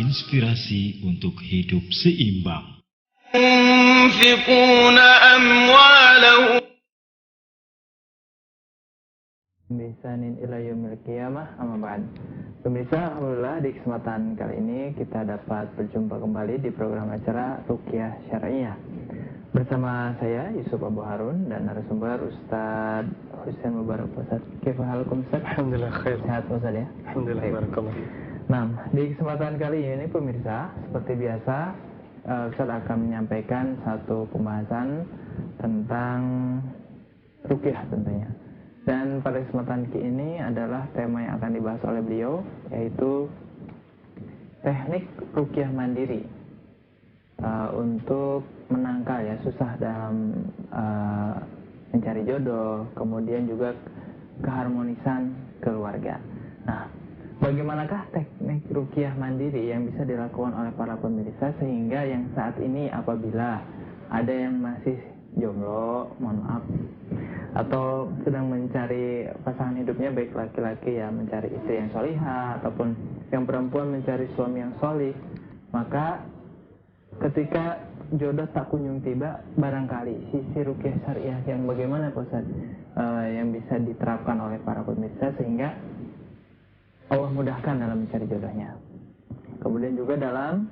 inspirasi untuk hidup seimbang. ينفقون أموالهم Bisanin ila yaumil qiyamah amma ba'd. Pemirsa, alhamdulillah di kesempatan kali ini kita dapat berjumpa kembali di program acara Ruqyah Syar'iyyah. Bersama saya Yusuf Abu Harun dan narasumber Ustaz Husain Mubarak. Ustaz, kaifahalukum Ustaz? Alhamdulillah khair. Sehat Ustaz ya? Alhamdulillah barakallah. Nah, di kesempatan kali ini pemirsa, seperti biasa Ustaz akan menyampaikan satu pembahasan tentang ruqyah tentunya. Dan pada kesempatan ini adalah tema yang akan dibahas oleh beliau, yaitu teknik ruqyah mandiri untuk menangkal ya susah dalam mencari jodoh, kemudian juga keharmonisan keluarga. Nah, bagaimanakah teknik ruqyah mandiri yang bisa dilakukan oleh para pemirsa sehingga yang saat ini apabila ada yang masih jomblo, mohon maaf, atau sedang mencari pasangan hidupnya, baik laki-laki ya mencari istri yang solihah ataupun yang perempuan mencari suami yang solih, maka ketika jodoh tak kunjung tiba, barangkali sisi ruqyah syariah yang bagaimana Pak Ustaz yang bisa diterapkan oleh para pemirsa sehingga Allah mudahkan dalam mencari jodohnya. Kemudian juga dalam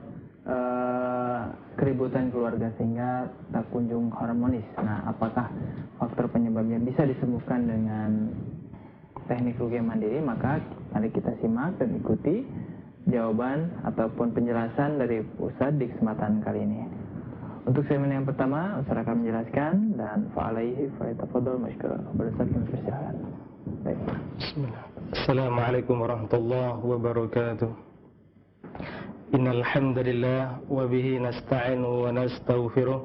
keributan keluarga sehingga tak kunjung harmonis. Nah, apakah faktor penyebabnya bisa disembuhkan dengan teknik ruqyah mandiri? Maka mari kita simak dan ikuti jawaban ataupun penjelasan dari Ustaz di kesempatan kali ini. Untuk segmen yang pertama, Ustaz akan menjelaskan dan fa'alaihi fa'itafadol masykurah. Ustaz kami persilakan. Baik. Bismillah. Assalamualaikum warahmatullahi wabarakatuh. Innal hamdalillah wa bihi nasta'inu wa nastaghfiruh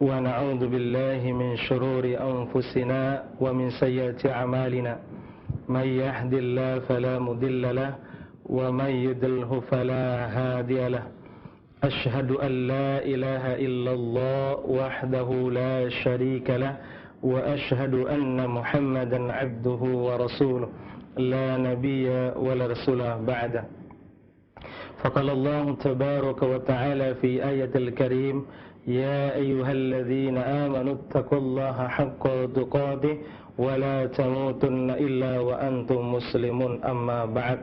wa na'udzu billahi min shururi anfusina wa min sayyiati a'malina. May yahdihillahu fala mudilla lahu wa may yudlilhu fala hadiya lahu. Ashhadu an la ilaha illallah wahdahu la syarika lahu wa ashhadu anna Muhammadan 'abduhu wa rasuluh la nabiyya wa la rasulah ba'da. فقال الله تبارك وتعالى في آية الكريم يا أيها الذين آمنوا اتقوا الله حق تقاته ولا تموتن إلا وأنتم مسلمون أما بعد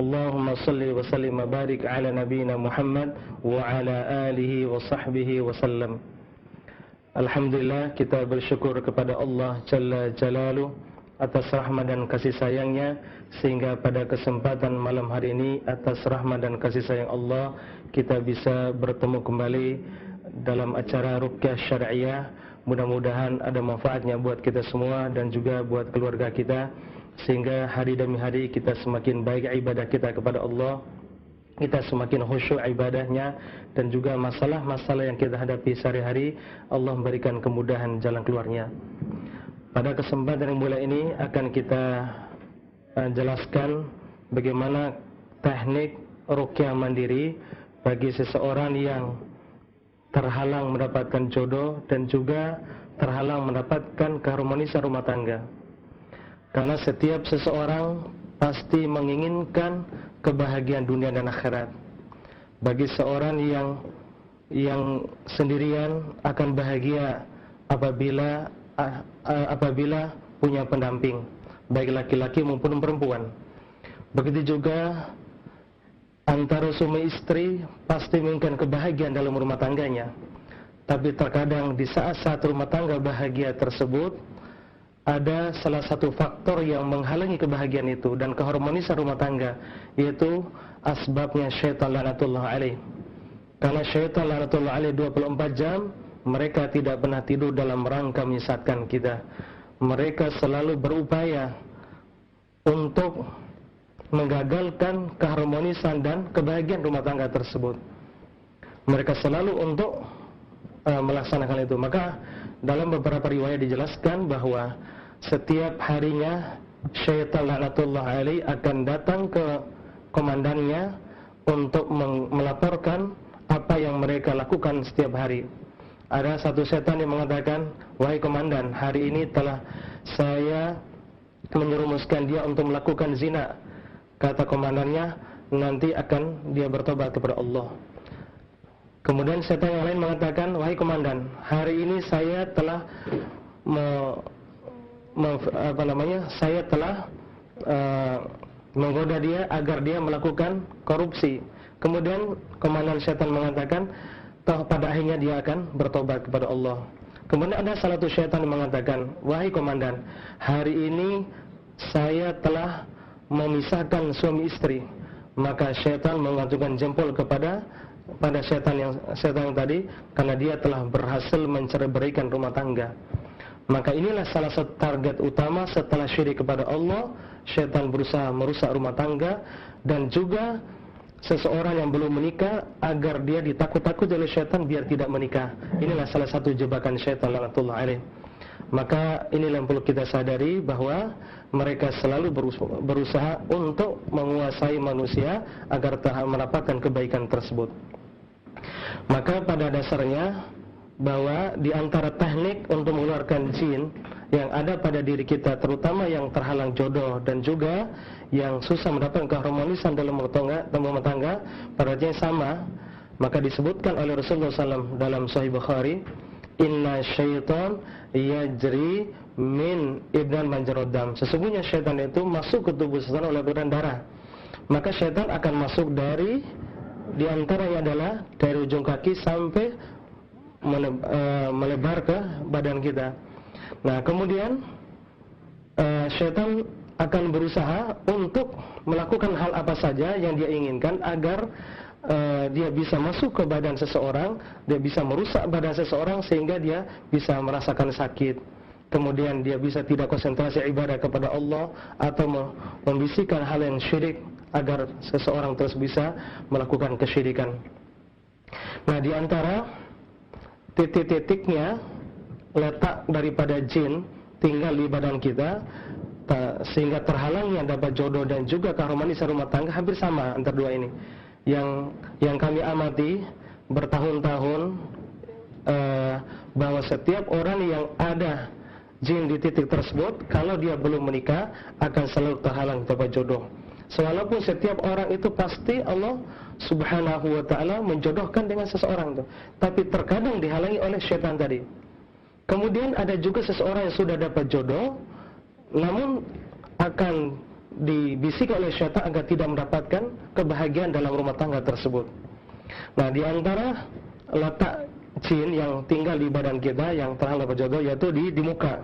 اللهم صل وسلم وبارك على نبينا محمد وعلى آله وصحبه وسلم. Alhamdulillah, kita bersyukur kepada Allah Jalla Jalaluh atas rahmat dan kasih sayangnya, sehingga pada kesempatan malam hari ini atas rahmat dan kasih sayang Allah kita bisa bertemu kembali dalam acara Ruqyah Syar'iyyah. Mudah-mudahan ada manfaatnya buat kita semua dan juga buat keluarga kita, sehingga hari demi hari kita semakin baik ibadah kita kepada Allah, kita semakin khusyuk ibadahnya, dan juga masalah-masalah yang kita hadapi sehari-hari Allah memberikan kemudahan jalan keluarnya. Pada kesempatan yang mulia ini akan kita jelaskan bagaimana teknik ruqyah mandiri bagi seseorang yang terhalang mendapatkan jodoh dan juga terhalang mendapatkan keharmonisan rumah tangga. Karena setiap seseorang pasti menginginkan kebahagiaan dunia dan akhirat. Bagi seorang yang sendirian akan bahagia apabila punya pendamping, baik laki-laki maupun perempuan. Begitu juga antara suami istri pasti menginginkan kebahagiaan dalam rumah tangganya. Tapi terkadang di saat-saat rumah tangga bahagia tersebut, ada salah satu faktor yang menghalangi kebahagiaan itu dan keharmonisan rumah tangga, yaitu asbabnya syaitan laknatullah alaih. Karena syaitan laknatullah alaih 24 jam mereka tidak pernah tidur dalam rangka menyesatkan kita. Mereka selalu berupaya untuk menggagalkan keharmonisan dan kebahagiaan rumah tangga tersebut. Mereka selalu untuk melaksanakan itu. Maka dalam beberapa riwayat dijelaskan bahwa setiap harinya syaitan laknatullah alaih akan datang ke komandannya untuk melaporkan apa yang mereka lakukan setiap hari. Ada satu setan yang mengatakan, wahai komandan, hari ini telah saya menyerumuskan dia untuk melakukan zina. Kata komandannya, nanti akan dia bertobat kepada Allah. Kemudian setan yang lain mengatakan, wahai komandan, hari ini saya telah saya telah menggoda dia agar dia melakukan korupsi. Kemudian komandan setan mengatakan, toh pada akhirnya dia akan bertobat kepada Allah. Kemudian ada salah satu setan yang mengatakan, wahai komandan, hari ini saya telah memisahkan suami istri. Maka setan mengacungkan jempol pada setan yang tadi, karena dia telah berhasil mencerai-beraikan rumah tangga. Maka inilah salah satu target utama setelah syirik kepada Allah. Setan berusaha merusak rumah tangga, dan juga seseorang yang belum menikah agar dia ditakut-takuti oleh setan biar tidak menikah. Inilah salah satu jebakan setan laknatullah alaih. Maka inilah yang perlu kita sadari, bahwa mereka selalu berusaha untuk menguasai manusia agar mendapatkan kebaikan tersebut. Maka pada dasarnya, bahwa di antara teknik untuk mengeluarkan jin yang ada pada diri kita, terutama yang terhalang jodoh dan juga yang susah mendapatkan keharmonisan dalam rumah tangga, pada artinya sama. Maka disebutkan oleh Rasulullah SAW dalam Sahih Bukhari, inna syaitan yajri min ibnan manjarodam. Sesungguhnya syaitan itu masuk ke tubuh seseorang oleh aliran darah. Maka syaitan akan masuk dari, di antaranya adalah dari ujung kaki sampai melebar ke badan kita. Nah, kemudian syaitan akan berusaha untuk melakukan hal apa saja yang dia inginkan agar dia bisa masuk ke badan seseorang, dia bisa merusak badan seseorang sehingga dia bisa merasakan sakit. Kemudian dia bisa tidak konsentrasi ibadah kepada Allah, atau membisikkan hal yang syirik agar seseorang terus bisa melakukan kesyirikan. Nah, di antara titik-titiknya letak daripada jin tinggal di badan kita, sehingga terhalangnya dapat jodoh dan juga keharmonisan rumah tangga hampir sama antara dua ini. Yang kami amati bertahun-tahun, bahwa setiap orang yang ada jin di titik tersebut, kalau dia belum menikah akan selalu terhalang dapat jodoh. Walaupun setiap orang itu pasti Allah Subhanahu wa ta'ala menjodohkan dengan seseorang itu, tapi terkadang dihalangi oleh syaitan tadi. Kemudian ada juga seseorang yang sudah dapat jodoh, namun akan dibisik oleh syaitan agar tidak mendapatkan kebahagiaan dalam rumah tangga tersebut. Nah, di antara letak jin yang tinggal di badan kita yang terhalang dapat jodoh, yaitu di muka.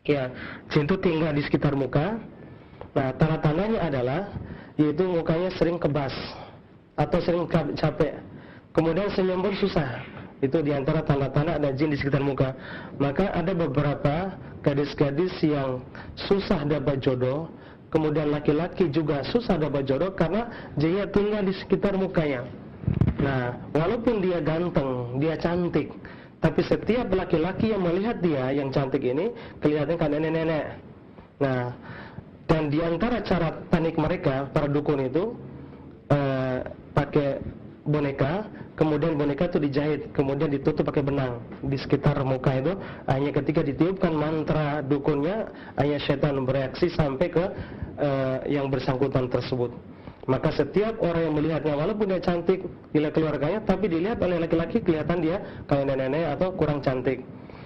Ya, jin itu tinggal di sekitar muka. Nah, tanda-tandanya adalah, yaitu mukanya sering kebas atau sering capek. Kemudian senyum pun susah. Itu diantara tanda-tanda ada jin di sekitar muka. Maka ada beberapa gadis-gadis yang susah dapat jodoh, kemudian laki-laki juga susah dapat jodoh karena jinnya tinggal di sekitar mukanya. Nah, walaupun dia ganteng, dia cantik, tapi setiap laki-laki yang melihat dia yang cantik ini kelihatan kayak nenek-nenek. Nah, dan di antara cara teknik mereka, para dukun itu pakai boneka, kemudian boneka itu dijahit, kemudian ditutup pakai benang di sekitar muka itu. Hanya ketika ditiupkan mantra dukunnya, hanya syaitan bereaksi sampai ke yang bersangkutan tersebut. Maka setiap orang yang melihatnya, walaupun dia cantik dilihat keluarganya, tapi dilihat oleh laki-laki kelihatan dia kayak nenek-nenek atau kurang cantik.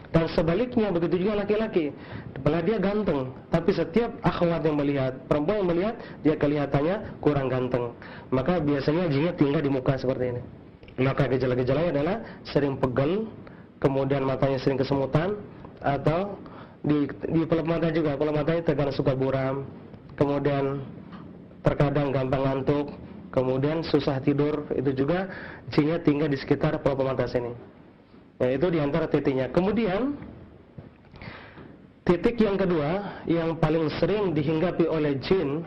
Dan sebaliknya begitu juga laki-laki, padahal dia ganteng, tapi setiap akhwat yang melihat, perempuan yang melihat, dia kelihatannya kurang ganteng. Maka biasanya jinnya tinggal di muka seperti ini. Maka gejala-gejalanya adalah sering pegel, kemudian matanya sering kesemutan, atau di pelap mata juga, pelap matanya terkadang suka buram, kemudian terkadang gampang ngantuk, kemudian susah tidur. Itu juga jinnya tinggal di sekitar pelap mata sini. Ya, itu diantara titiknya. Kemudian titik yang kedua yang paling sering dihinggapi oleh jin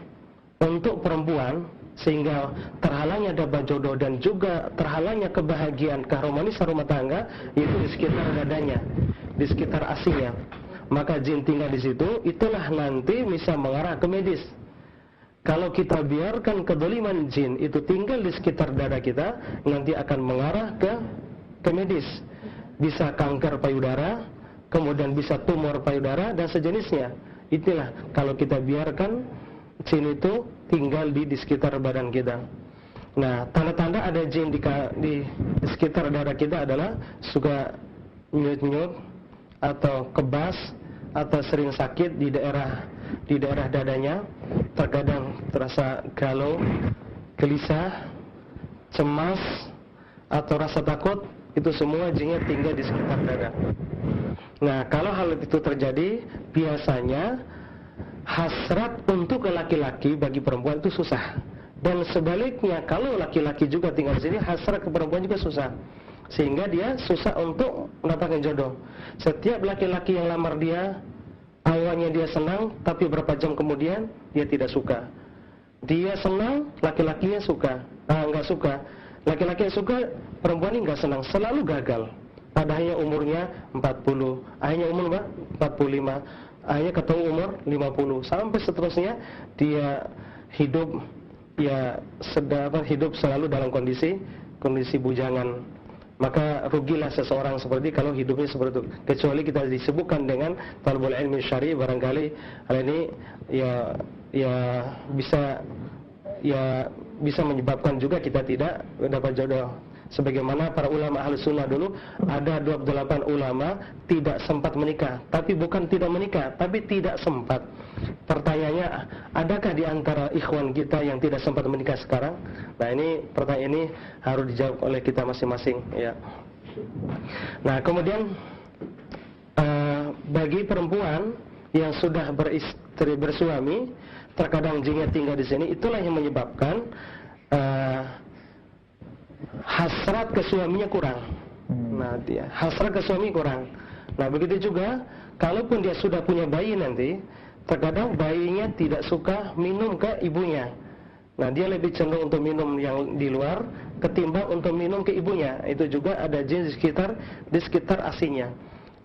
untuk perempuan, sehingga terhalangnya dapat jodoh dan juga terhalangnya kebahagiaan keharmonisan rumah tangga, itu di sekitar dadanya, di sekitar asinya. Maka jin tinggal di situ, itulah nanti bisa mengarah ke medis. Kalau kita biarkan kedoliman jin itu tinggal di sekitar dada kita, nanti akan mengarah ke medis. Bisa kanker payudara, kemudian bisa tumor payudara dan sejenisnya. Itulah kalau kita biarkan jin itu tinggal di sekitar badan kita. Nah, tanda-tanda ada jin di sekitar dada kita adalah suka nyut-nyut atau kebas atau sering sakit di daerah dadanya, terkadang terasa galau, gelisah, cemas atau rasa takut, itu semua jinnya tinggal di sekitar dada. Nah, kalau hal itu terjadi, biasanya hasrat untuk laki-laki bagi perempuan itu susah. Dan sebaliknya, kalau laki-laki juga tinggal di sini, hasrat ke perempuan juga susah. Sehingga dia susah untuk mendapatkan jodoh. Setiap laki-laki yang lamar dia, awalnya dia senang, tapi beberapa jam kemudian dia tidak suka. Dia senang, laki-lakinya suka. Enggak suka. Laki-laki yang suka, perempuan ini enggak senang, selalu gagal. Padahalnya umurnya 40, akhirnya umur 45, akhirnya ketemu umur 50, sampai seterusnya dia hidup hidup selalu dalam kondisi bujangan. Maka rugilah seseorang seperti kalau hidupnya seperti itu. Kecuali kita disebutkan dengan talabul ilmi syar'i, barangkali hal ini bisa menyebabkan juga kita tidak dapat jodoh. Sebagaimana para ulama Ahlus Sunnah dulu, ada 28 ulama tidak sempat menikah. Tapi bukan tidak menikah, tapi tidak sempat. Pertanyaannya, adakah di antara ikhwan kita yang tidak sempat menikah sekarang? Nah, ini pertanyaan ini harus dijawab oleh kita masing-masing, ya. Nah, kemudian bagi perempuan yang sudah bersuami, terkadang jinnya tinggal di sini, itulah yang menyebabkan hasrat ke suaminya kurang. Nah, dia hasrat ke suami kurang. Nah, begitu juga kalaupun dia sudah punya bayi nanti, terkadang bayinya tidak suka minum ke ibunya. Nah, dia lebih cenderung untuk minum yang di luar ketimbang untuk minum ke ibunya. Itu juga ada jin di sekitar asinya.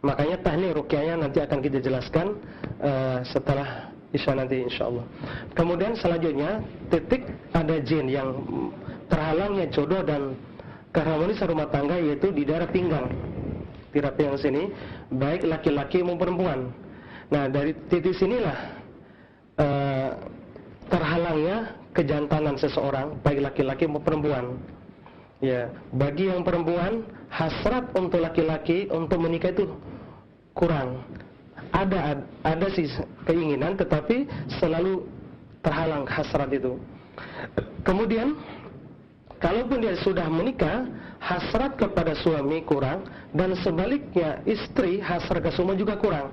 Makanya teknik ruqyahnya nanti akan kita jelaskan setelah Isya nanti insyaallah. Kemudian selanjutnya, titik ada jin yang terhalangnya jodoh dan keharmonisan rumah tangga, yaitu di daerah pinggang. Di daerah pinggang sini, baik laki-laki maupun perempuan. Nah, dari titik sinilah terhalangnya kejantanan seseorang, baik laki-laki maupun perempuan. Ya, bagi yang perempuan, hasrat untuk laki-laki untuk menikah itu kurang. Ada sih keinginan, tetapi selalu terhalang hasrat itu. Kemudian kalaupun dia sudah menikah, hasrat kepada suami kurang, dan sebaliknya istri hasrat ke suami juga kurang.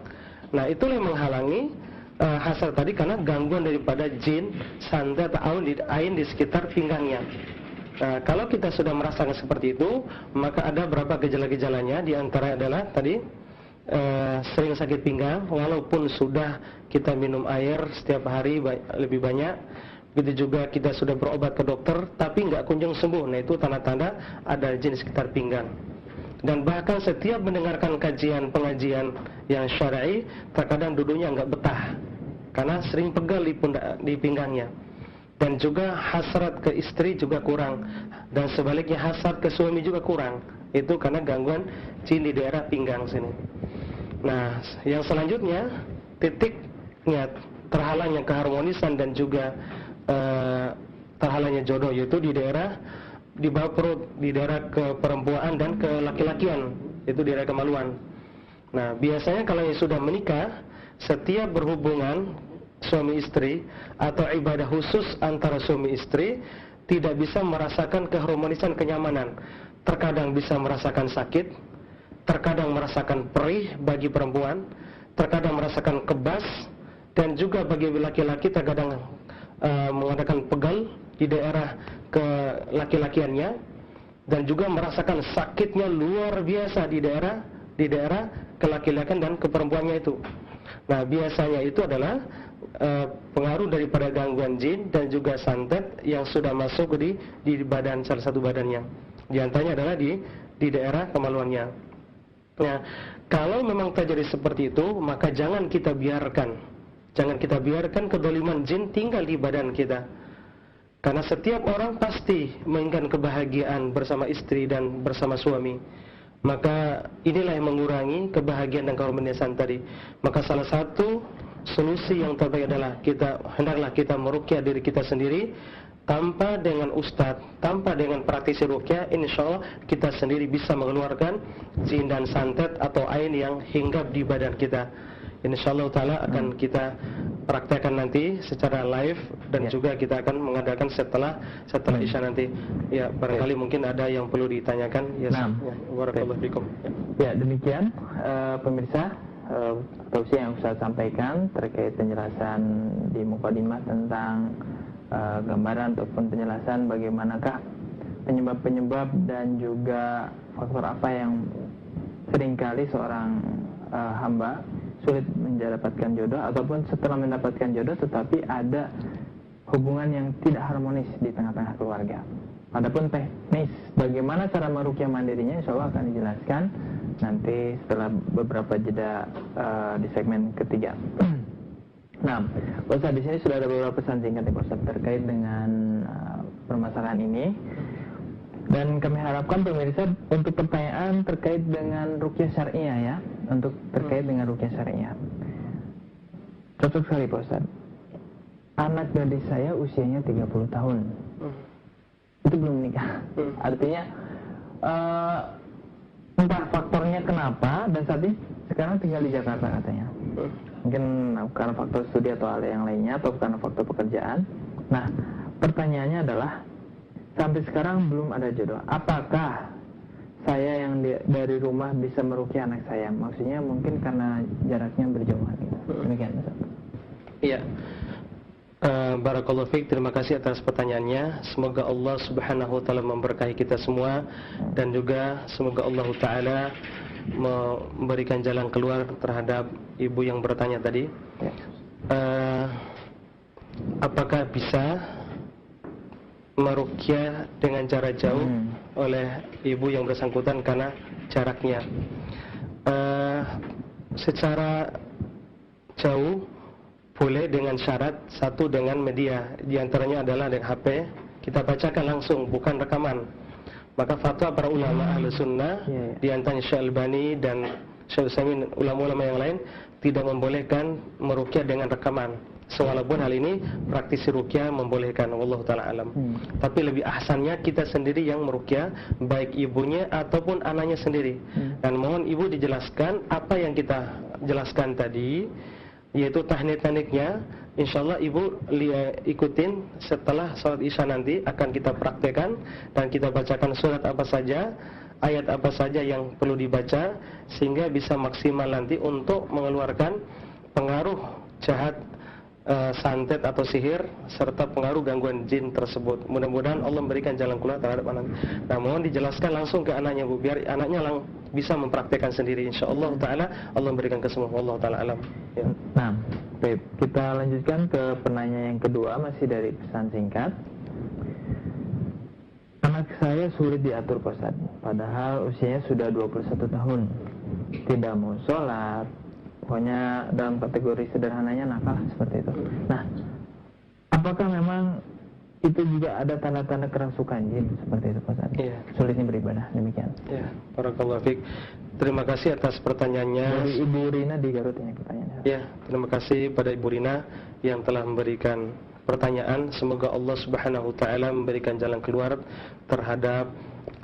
Nah, itulah yang menghalangi hasrat tadi, karena gangguan daripada jin, santet atau ain di sekitar pinggangnya. Nah, kalau kita sudah merasakan seperti itu, maka ada beberapa gejala-gejalanya. Di antara adalah tadi sering sakit pinggang, walaupun sudah kita minum air setiap hari lebih banyak. Begitu juga kita sudah berobat ke dokter, tapi nggak kunjung sembuh. Nah, itu tanda-tanda ada jin sekitar pinggang. Dan bahkan setiap mendengarkan pengajian yang syar'i, terkadang duduknya nggak betah, karena sering pegal di pinggangnya. Dan juga hasrat ke istri juga kurang, dan sebaliknya hasrat ke suami juga kurang. Itu karena gangguan jin di daerah pinggang sini. Nah, yang selanjutnya, titiknya terhalangnya keharmonisan dan juga terhalangnya jodoh, yaitu di bawah perut, di daerah keperempuan dan kelaki-lakian, itu di daerah kemaluan. Nah, biasanya kalau yang sudah menikah, setiap berhubungan suami istri atau ibadah khusus antara suami istri tidak bisa merasakan keharmonisan, kenyamanan. Terkadang bisa merasakan sakit, terkadang merasakan perih bagi perempuan, terkadang merasakan kebas, dan juga bagi laki-laki terkadang mengadakan pegal di daerah kelaki-lakiannya, dan juga merasakan sakitnya luar biasa di daerah kelaki-lakian dan keperempuannya itu. Nah, biasanya itu adalah pengaruh daripada gangguan jin dan juga santet yang sudah masuk di badan, salah satu badannya. Di antaranya adalah di daerah kemaluannya. Nah, kalau memang terjadi seperti itu, maka jangan kita biarkan kedoliman jin tinggal di badan kita. Karena setiap orang pasti menginginkan kebahagiaan bersama istri dan bersama suami. Maka inilah yang mengurangi kebahagiaan dan keharmonisan tadi. Maka salah satu solusi yang terbaik adalah hendaklah kita meruqyah diri kita sendiri tanpa dengan ustadz, tanpa dengan praktisi ruqyah. Insyaallah kita sendiri bisa mengeluarkan jin dan santet atau ain yang hinggap di badan kita. Insyaallah taala akan kita praktekkan nanti secara live dan juga kita akan mengadakan setelah Isya nanti. Ya, barangkali mungkin ada yang perlu ditanyakan. Ya, barakallahu fikum. Ya, demikian pemirsa tausiah yang Ustaz sampaikan terkait penjelasan di mukadimah tentang gambaran ataupun penjelasan bagaimanakah penyebab-penyebab dan juga faktor apa yang seringkali seorang hamba sulit mendapatkan jodoh, ataupun setelah mendapatkan jodoh tetapi ada hubungan yang tidak harmonis di tengah-tengah keluarga. Adapun teknis bagaimana cara meruqyah mandirinya insyaallah akan dijelaskan nanti setelah beberapa jeda di segmen ketiga. Nah, Ustaz, di sini sudah ada beberapa pesan singkat ya Ustaz terkait dengan permasalahan ini. Dan kami harapkan pemirsa untuk pertanyaan terkait dengan ruqyah syariah ya, untuk terkait dengan ruqyah syariah. Cocok sekali Pak Ustaz. Anak gadis saya usianya 30 tahun. Itu belum menikah. Artinya entah faktornya kenapa dan saat ini sekarang tinggal di Jakarta katanya. Mungkin karena faktor studi atau hal yang lainnya atau karena faktor pekerjaan. Nah, pertanyaannya adalah sampai sekarang belum ada jodoh. Apakah saya yang dari rumah bisa meruqyah anak saya? Maksudnya mungkin karena jaraknya berjauhan gitu. Demikian Ustaz. Iya. Barakallahu fiik, terima kasih atas pertanyaannya. Semoga Allah Subhanahu wa taala memberkahi kita semua dan juga semoga Allah taala memberikan jalan keluar terhadap ibu yang bertanya tadi. Apakah bisa meruqyah dengan cara jauh oleh ibu yang bersangkutan karena jaraknya? Secara jauh boleh dengan syarat satu dengan media, di antaranya adalah dengan HP. Kita bacakan langsung, bukan rekaman. Maka fatwa para ulama ahli sunnah, di antaranya Syekh Albani dan Syekh Utsaimin, ulama-ulama yang lain tidak membolehkan meruqyah dengan rekaman. Walaupun hal ini praktisi ruqyah membolehkan, wallahu taala alam. Tapi lebih ahsannya kita sendiri yang meruqyah, baik ibunya ataupun anaknya sendiri. Dan mohon ibu dijelaskan apa yang kita jelaskan tadi, yaitu teknik-tekniknya. Insyaallah ibu ikutin setelah salat Isya nanti akan kita praktekkan dan kita bacakan surat apa saja, ayat apa saja yang perlu dibaca sehingga bisa maksimal nanti untuk mengeluarkan pengaruh jahat, santet atau sihir serta pengaruh gangguan jin tersebut. Mudah-mudahan Allah memberikan jalan keluar terhadap anak. Nah, mohon dijelaskan langsung ke anaknya Bu, biar anaknya bisa mempraktekkan sendiri. Insyaallah taala Allah memberikan kesembuhan. Allah taala alam. Ya. Nah, baik, kita lanjutkan ke penanya yang kedua, masih dari pesan singkat. Anak saya sulit diatur Pak Ustaz, padahal usianya sudah 21 tahun. Tidak mau sholat, pokoknya dalam kategori sederhananya nakal seperti itu. Nah, apakah memang itu juga ada tanda-tanda kerasukan jin seperti itu Pak Ustaz? Iya. Sulitnya beribadah, demikian. Ya, barakallahu fiik. Terima kasih atas pertanyaannya. Dari Ibu Rina di Garut ini pertanyaannya. Ya, terima kasih pada Ibu Rina yang telah memberikan pertanyaan. Semoga Allah Subhanahu wa taala memberikan jalan keluar terhadap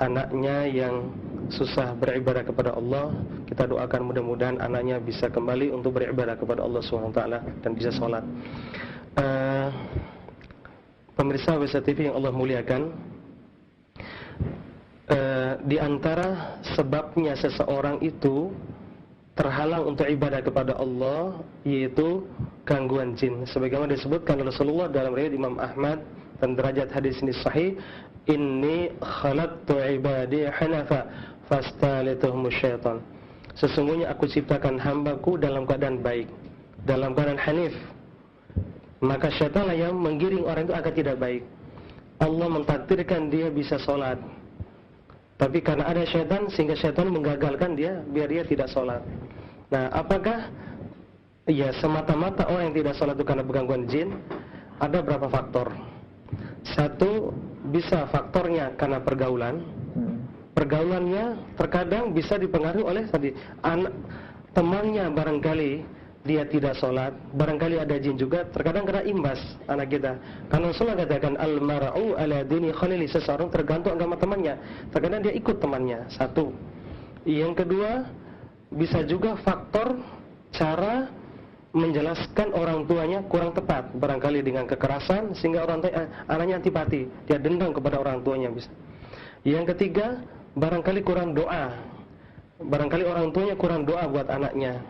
anaknya yang susah beribadah kepada Allah. Kita doakan mudah-mudahan anaknya bisa kembali untuk beribadah kepada Allah Subhanahu wa taala dan bisa sholat. Pemirsa WSA TV yang Allah muliakan, di antara sebabnya seseorang itu terhalang untuk ibadah kepada Allah yaitu gangguan jin. Sebagaimana disebutkan Rasulullah dalam riwayat Imam Ahmad dan derajat hadis ini sahih, inni khalaqtu ibadi hanafa fastalituhum syaitan. Sesungguhnya aku ciptakan hambaku dalam keadaan baik, dalam keadaan hanif. Maka syaitanlah yang menggiring orang itu agar tidak baik. Allah mentakdirkan dia bisa sholat, tapi karena ada syaitan sehingga syaitan menggagalkan dia biar dia tidak sholat. Nah, apakah ya semata-mata orang yang tidak sholat itu karena gangguan jin? Ada berapa faktor. Satu, bisa faktornya karena pergaulan. Pergaulannya terkadang bisa dipengaruhi oleh tadi anak temannya barangkali dia tidak sholat, barangkali ada jin juga, terkadang kena imbas anak kita. Karena Rasulullah katakan al-mar'u ala dini khalili, seseorang tergantung agama temannya. Terkadang dia ikut temannya. Satu. Yang kedua, bisa juga faktor cara menjelaskan orang tuanya kurang tepat, barangkali dengan kekerasan sehingga anaknya antipati, dia dendam kepada orang tuanya bisa. Yang ketiga, barangkali kurang doa, barangkali orang tuanya kurang doa buat anaknya.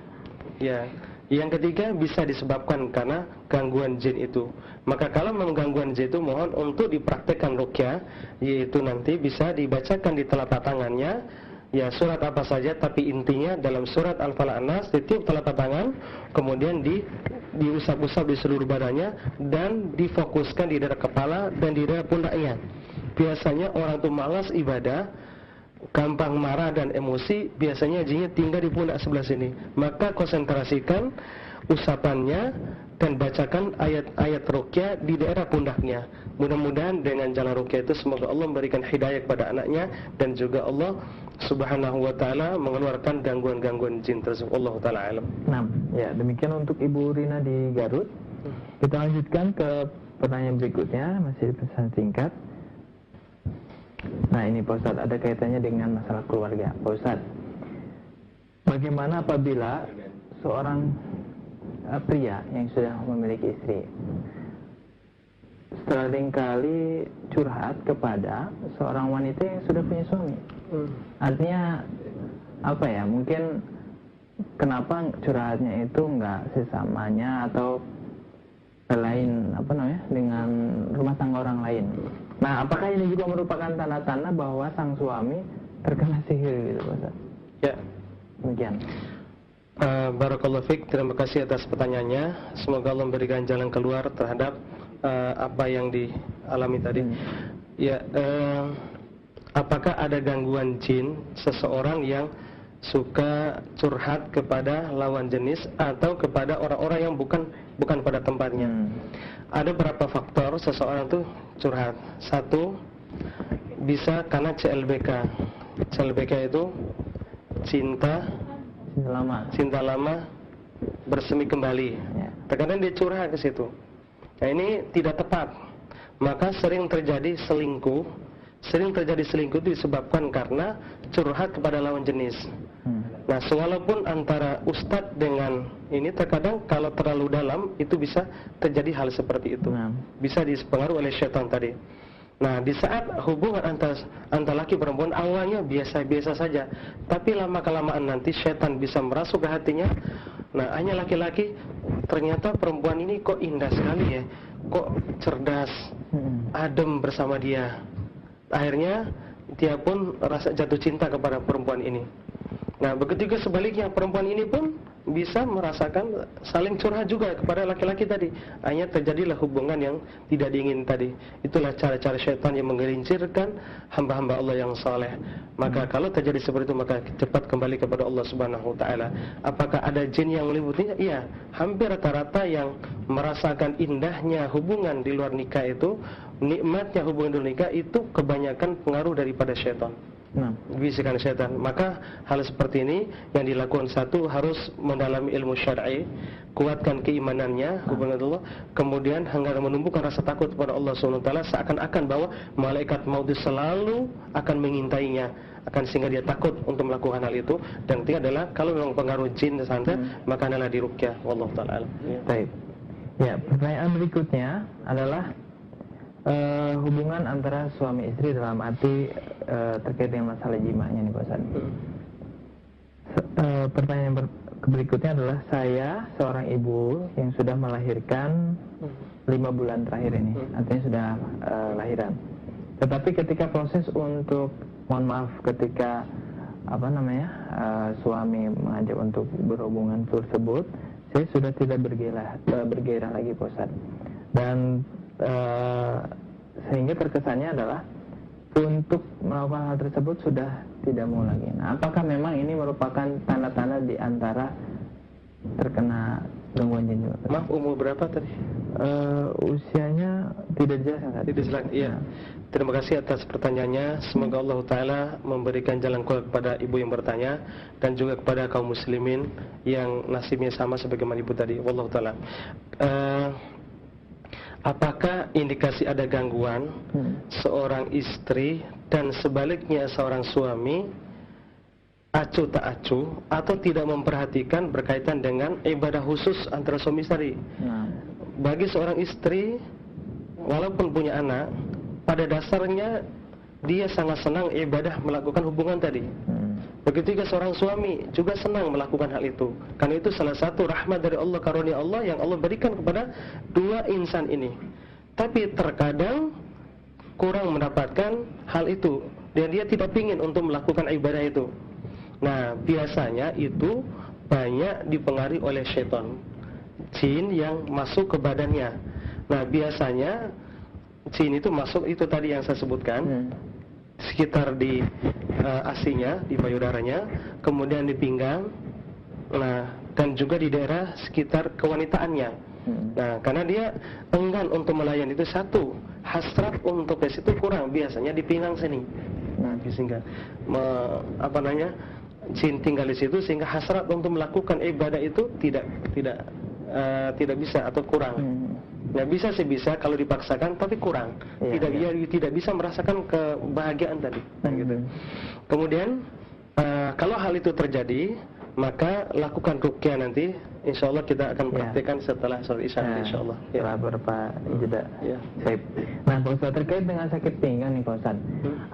Ya. Yang ketiga bisa disebabkan karena gangguan jin itu. Maka kalau memang gangguan jin itu, mohon untuk dipraktekkan ruqyah, yaitu nanti bisa dibacakan di telapak tangannya, ya surat apa saja, tapi intinya dalam surat Al-Falaq An-Nas ditiup telapak tangan, kemudian diusap-usap di seluruh badannya dan difokuskan di daerah kepala dan di daerah pundaknya. Biasanya orang itu malas ibadah, gampang marah dan emosi, biasanya jinnya tinggal di pundak sebelah sini. Maka konsentrasikan usapannya dan bacakan ayat-ayat ruqyah di daerah pundaknya. Mudah-mudahan dengan jalan ruqyah itu semoga Allah memberikan hidayah kepada anaknya dan juga Allah Subhanahu wa taala mengeluarkan gangguan-gangguan jin tersebut. Allah taala alam. Nah, ya demikian untuk Ibu Rina di Garut. Kita lanjutkan ke pertanyaan berikutnya, masih pesan singkat. Nah ini Pak Ustadz, ada kaitannya dengan masalah keluarga. Pak Ustadz, bagaimana apabila seorang pria yang sudah memiliki istri seringkali curhat kepada seorang wanita yang sudah punya suami? Artinya apa ya, mungkin kenapa curhatnya itu enggak sesamanya atau lain dengan rumah tangga orang lain? Nah, apakah ini juga merupakan tanda-tanda bahwa sang suami terkena sihir gitu, Pak? Ya. Demikian. Barakallahu fiik, terima kasih atas pertanyaannya. Semoga Allah memberikan jalan keluar terhadap apa yang dialami tadi. Ya, apakah ada gangguan jin seseorang yang suka curhat kepada lawan jenis atau kepada orang-orang yang bukan pada tempatnya? Ada beberapa faktor seseorang tuh curhat. Satu, bisa karena CLBK. CLBK itu cinta lama bersemi kembali. Terkadang dia curhat ke situ. Nah, ini tidak tepat. Maka sering terjadi selingkuh itu disebabkan karena curhat kepada lawan jenis. Nah, walaupun antara ustadz dengan ini, terkadang kalau terlalu dalam itu bisa terjadi hal seperti itu. Bisa dipengaruhi oleh syaitan tadi. Nah, di saat hubungan antara laki perempuan awalnya biasa-biasa saja, tapi lama-kelamaan nanti syaitan bisa merasuk ke hatinya. Nah, hanya laki-laki, ternyata perempuan ini kok indah sekali ya, kok cerdas, adem bersama dia. Akhirnya dia pun rasa jatuh cinta kepada perempuan ini. Nah, begitu juga sebaliknya, perempuan ini pun bisa merasakan saling curhat juga kepada laki-laki tadi. Hanya terjadilah hubungan yang tidak diingin tadi. Itulah cara-cara syaitan yang menggelincirkan hamba-hamba Allah yang saleh. Maka kalau terjadi seperti itu, maka cepat kembali kepada Allah Subhanahu wa taala. Apakah ada jin yang meliputinya? Iya, hampir rata-rata yang merasakan indahnya hubungan di luar nikah itu, nikmatnya hubungan di luar nikah itu kebanyakan pengaruh daripada syaitan. Bisikan syaitan. Maka hal seperti ini yang dilakukan, satu, harus mendalami ilmu syar'i, kuatkan keimanannya kepada Allah, kemudian hingga menumbuhkan rasa takut kepada Allah SWT, seakan-akan bahwa malaikat maut selalu akan mengintainya, akan sehingga dia takut untuk melakukan hal itu. Dan ketiga adalah kalau memang pengaruh jin santet, maka adalah diruqyah. Wallahu ta'ala alam. Baik. Ya, pertanyaan berikutnya adalah hubungan antara suami istri dalam arti terkait dengan masalah jimanya nih Pak Ustadz. Pertanyaan berikutnya adalah, saya seorang ibu yang sudah melahirkan 5 bulan terakhir ini, artinya sudah lahiran. Tetapi ketika proses untuk, ketika suami mengajak untuk berhubungan tersebut, saya sudah tidak bergairah lagi Pak Ustadz. Dan sehingga terkesannya adalah untuk melakukan hal tersebut sudah tidak mau lagi. Nah, apakah memang ini merupakan tanda-tanda di antara terkena gangguan jin? Maaf, umur berapa tadi? Usianya 3 Tidak dijelaskan tadi. Tidak jelas. Iya. Terima kasih atas pertanyaannya. Semoga Allah Ta'ala memberikan jalan keluar kepada ibu yang bertanya dan juga kepada kaum muslimin yang nasibnya sama sebagaimana ibu tadi. Wallahu Ta'ala. Apakah indikasi ada gangguan seorang istri dan sebaliknya seorang suami acuh tak acuh atau tidak memperhatikan berkaitan dengan ibadah khusus antara suami istri? Bagi seorang istri, walaupun punya anak, pada dasarnya dia sangat senang ibadah melakukan hubungan tadi. Begitu juga seorang suami juga senang melakukan hal itu. Karena itu salah satu rahmat dari Allah, karunia Allah yang Allah berikan kepada dua insan ini. Tapi terkadang kurang mendapatkan hal itu dan dia tidak ingin untuk melakukan ibadah itu. Nah, biasanya itu banyak dipengaruhi oleh syaitan, jin yang masuk ke badannya. Nah, biasanya jin itu masuk, itu tadi yang saya sebutkan, sekitar di asinya, di payudaranya, kemudian di pinggang, nah, dan juga di daerah sekitar kewanitaannya. Nah, karena dia enggan untuk melayani itu satu, hasrat untuk ke situ kurang, biasanya di pinggang sini. Nah, sehingga jin tinggal di situ sehingga hasrat untuk melakukan ibadah itu tidak bisa atau kurang. Ya bisa sih bisa kalau dipaksakan, tapi kurang. Tidak bisa merasakan kebahagiaan tadi. Nah, gitu. Kemudian kalau hal itu terjadi, maka lakukan ruqyah nanti. Insya Allah kita akan praktikkan setelah sholat isya. Insya Allah. Setelah beberapa jeda. Nah, Pak Ustadz, terkait dengan sakit pinggang nih Pak Ustadz,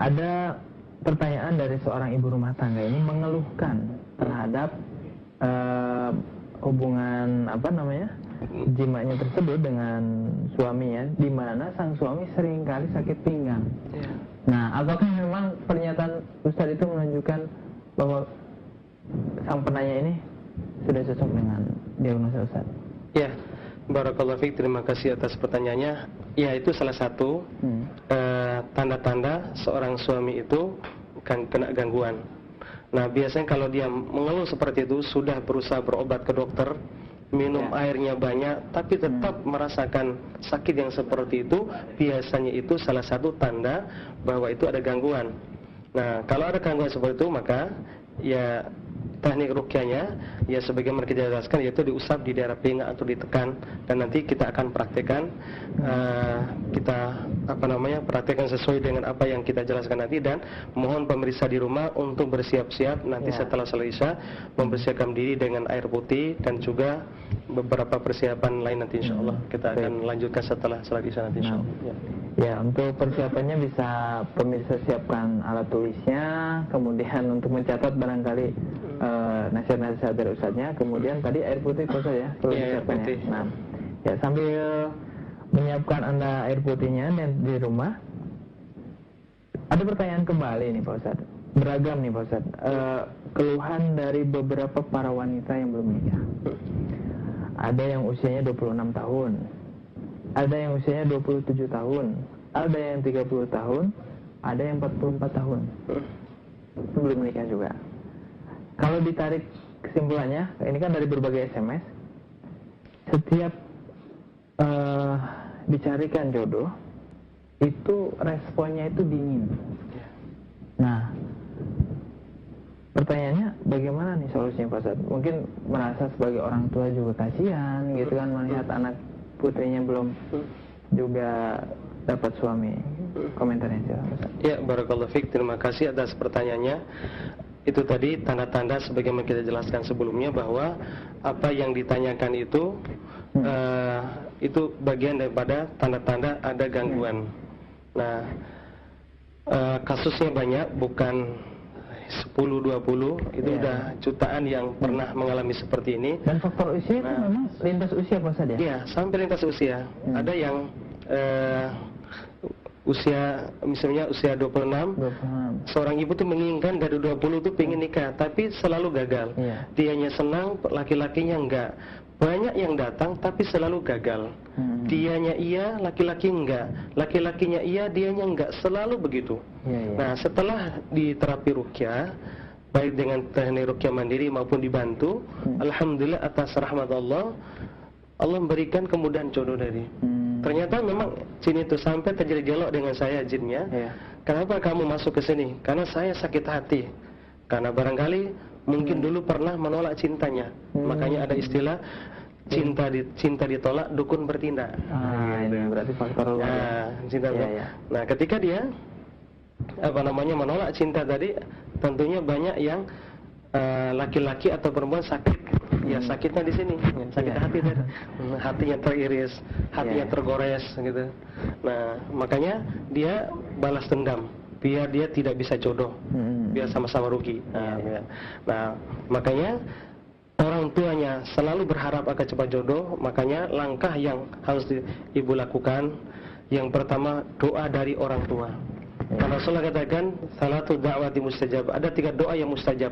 ada pertanyaan dari seorang ibu rumah tangga ini mengeluhkan terhadap hubungan jimanya tersebut dengan suaminya, di mana sang suami seringkali sakit pinggang. Nah, apakah memang pernyataan Ustadz itu menunjukkan bahwa sang penanya ini sudah cocok dengan diagnosa Ustadz? Ya, barakallahu fiik, terima kasih atas pertanyaannya. Ya, itu salah satu tanda-tanda seorang suami itu kena gangguan. Nah, biasanya kalau dia mengeluh seperti itu, sudah berusaha berobat ke dokter, minum airnya banyak, tapi tetap merasakan sakit yang seperti itu, biasanya itu salah satu tanda bahwa itu ada gangguan. Nah, kalau ada gangguan seperti itu, maka ya teknik ruqyahnya ya sebagaimana kita jelaskan, yaitu diusap di daerah pinggang atau ditekan, dan nanti kita akan praktekkan praktekkan sesuai dengan apa yang kita jelaskan nanti, dan mohon pemirsa di rumah untuk bersiap-siap nanti setelah selesai isya, mempersiapkan diri dengan air putih dan juga beberapa persiapan lain nanti insyaallah kita akan lanjutkan setelah salat isya nanti insyaallah. Ya, untuk persiapannya bisa pemirsa siapkan alat tulisnya, kemudian untuk mencatat barangkali nasihat-nasihat dari Ustadznya, kemudian tadi air putih Pak Ustadz ya, air putih. Nah, ya sambil menyiapkan Anda air putihnya dan di rumah, ada pertanyaan kembali nih Pak Ustadz, beragam nih Pak Ustadz, keluhan dari beberapa para wanita yang belum menikah. Ada yang usianya 26 tahun, ada yang usianya 27 tahun, ada yang 30 tahun, ada yang 44 tahun, belum menikah juga. Kalau ditarik kesimpulannya, ini kan dari berbagai SMS, setiap dicarikan jodoh, itu responnya itu dingin. Nah, pertanyaannya bagaimana nih solusinya Pak Ustadz? Mungkin merasa sebagai orang tua juga kasihan gitu kan, melihat anak putrinya belum juga dapat suami. Komentarnya silakan Ustadz. Ya, barakallahu fiik, terima kasih atas pertanyaannya. Itu tadi tanda-tanda sebagaimana kita jelaskan sebelumnya, bahwa apa yang ditanyakan itu bagian daripada tanda-tanda ada gangguan. Nah, kasusnya banyak, bukan 10-20, itu udah jutaan yang pernah mengalami seperti ini. Dan faktor usia itu memang lintas usia Pak Ustadz ya? Iya, sampai lintas usia. Ada yang usia, misalnya usia 26, seorang ibu tuh menginginkan dari 20 tuh pengen nikah, tapi selalu gagal. Dianya senang, laki-lakinya enggak. Banyak yang datang tapi selalu gagal. Dianya iya, laki-laki enggak. Laki-lakinya iya, dianya enggak. Selalu begitu. Nah, setelah diterapi ruqyah, baik dengan teknik ruqyah mandiri maupun dibantu, alhamdulillah atas rahmat Allah, Allah memberikan kemudahan jodoh dari. Ternyata memang jin itu sampai terjadi dialog dengan saya jinnya. Iya. Kenapa kamu masuk ke sini? Karena saya sakit hati. Karena barangkali mungkin dulu pernah menolak cintanya. Makanya ada istilah cinta ditolak, dukun bertindak. Ini berarti faktor luar. Nah, cinta. Iya. Nah, ketika dia menolak cinta tadi, tentunya banyak yang laki-laki atau perempuan sakit. Ya sakitnya di sini, sakit hati tadi. Hatinya teriris, hatinya tergores gitu. Nah, makanya dia balas dendam biar dia tidak bisa jodoh. Biar sama-sama rugi. Nah, makanya orang tuanya selalu berharap akan cepat jodoh. Makanya langkah yang harus ibu lakukan, yang pertama doa dari orang tua. Karena Rasulullah katakan salatu da'wati mustajab. Ada 3 doa yang mustajab.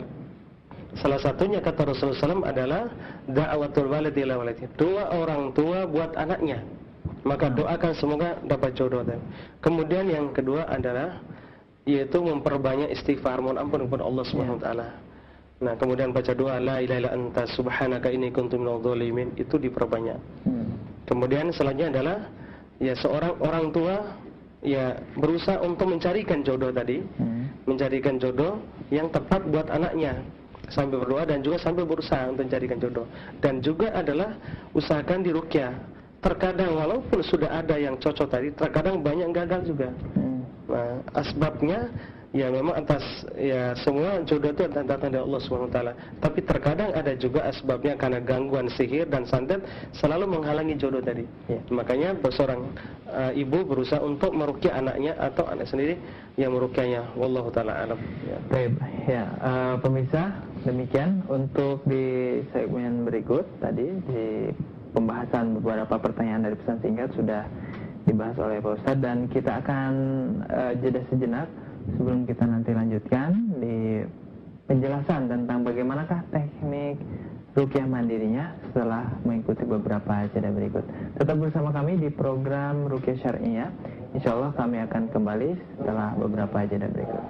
Salah satunya kata Rasulullah SAW adalah da'watul walidi ila walidi. Doa orang tua buat anaknya. Maka doakan semoga dapat jodoh. Kemudian yang kedua adalah yaitu memperbanyak istighfar, mohon ampun kepada Allah Subhanahu wa taala. Nah, kemudian baca doa la ilaha illa anta subhanaka inni kuntu minadh dhalimin, itu diperbanyak. Kemudian selanjutnya adalah ya seorang orang tua ya berusaha untuk mencarikan jodoh tadi, mencarikan jodoh yang tepat buat anaknya. Sambil berdoa dan juga sambil berusaha untuk mencarikan jodoh. Dan juga adalah usahakan diruqyah. Terkadang walaupun sudah ada yang cocok tadi, terkadang banyak gagal juga. Nah, asbabnya ya memang atas ya semua jodoh itu datang dari Allah SWT. Tapi terkadang ada juga asbabnya karena gangguan sihir dan santet selalu menghalangi jodoh tadi. Makanya seorang ibu berusaha untuk meruqyah anaknya atau anak sendiri yang meruqyahnya. Wallahu taala alam. Baik, pemirsa, demikian untuk di segmen berikut tadi di pembahasan beberapa pertanyaan dari pesan singkat sudah dibahas oleh Pak Ustadz, dan kita akan jeda sejenak sebelum kita nanti lanjutkan di penjelasan tentang bagaimanakah teknik ruqyah mandirinya setelah mengikuti beberapa jeda berikut. Tetap bersama kami di program Ruqyah Syar'iyah. Insyaallah kami akan kembali setelah beberapa jeda berikut.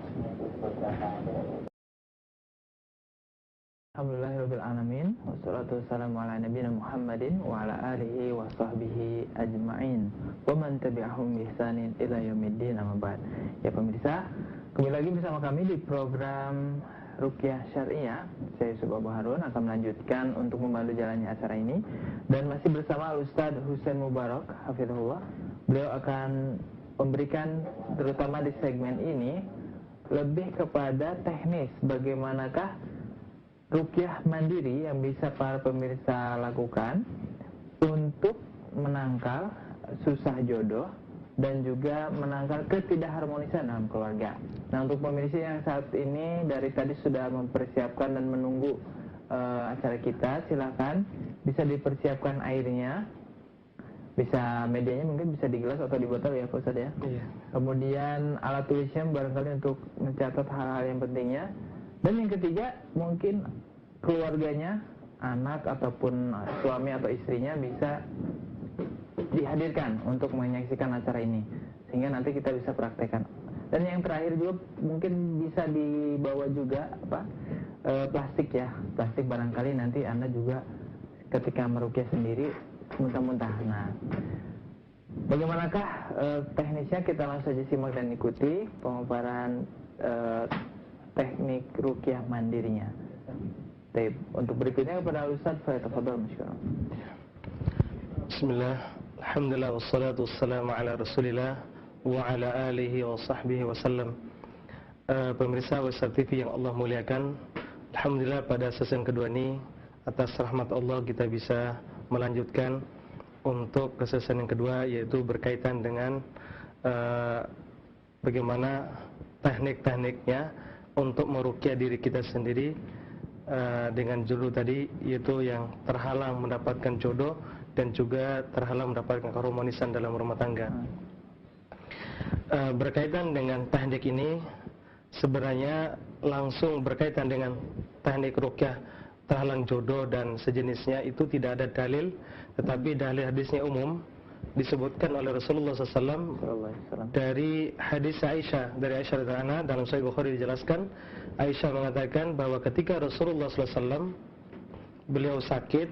Alhamdulillahirabbil alamin, wassalatu wassalamu ala nabiyina Muhammadin wa ala alihi wa sahbihi ajma'in wa man tabi'ahum bi ihsanin ila yaumiddin, amma ba'd. Ya pemirsa, kembali lagi bersama kami di program Ruqyah Syar'iyah. Saya Yusuf Abu Harun akan melanjutkan untuk membantu jalannya acara ini, dan masih bersama Ustadz Husain Mubarak hafizahullah. Beliau akan memberikan, terutama di segmen ini, lebih kepada teknis bagaimanakah ruqyah mandiri yang bisa para pemirsa lakukan untuk menangkal susah jodoh dan juga menangkal ketidakharmonisan dalam keluarga. Nah, untuk pemirsa yang saat ini dari tadi sudah mempersiapkan dan menunggu acara kita, silakan bisa dipersiapkan airnya, bisa medianya mungkin bisa di gelas atau di botol ya Pak Ustadz ya. Iya. Kemudian alat tulisnya barangkali untuk mencatat hal-hal yang pentingnya. Dan yang ketiga, mungkin keluarganya, anak ataupun suami atau istrinya bisa dihadirkan untuk menyaksikan acara ini, sehingga nanti kita bisa praktekkan. Dan yang terakhir juga mungkin bisa dibawa juga plastik ya, plastik barangkali nanti Anda juga ketika meruqyah sendiri muntah-muntah. Nah, bagaimanakah teknisnya, kita langsung saja simak dan ikuti pemaparan teknik ruqyah mandirinya. Baik, untuk berikutnya kepada Ustaz Fadhil Masykurun. Bismillah, alhamdulillah, wassalatu wassalamu ala rasulillah wa ala alihi wa sahbihi wasallam. Pemirsa Wesar TV yang Allah muliakan, alhamdulillah pada season kedua ini atas rahmat Allah kita bisa melanjutkan untuk ke season yang kedua, yaitu berkaitan dengan bagaimana teknik-tekniknya untuk meruqyah diri kita sendiri dengan judul tadi, yaitu yang terhalang mendapatkan jodoh dan juga terhalang mendapatkan keharmonisan dalam rumah tangga. Berkaitan dengan teknik ini, sebenarnya langsung berkaitan dengan teknik ruqyah terhalang jodoh dan sejenisnya, itu tidak ada dalil, tetapi dalil hadisnya umum disebutkan oleh Rasulullah SAW dari hadis Aisyah, dari Aisyah radhiyallahu anha dalam Sahih Bukhari dijelaskan. Aisyah mengatakan bahwa ketika Rasulullah SAW beliau sakit,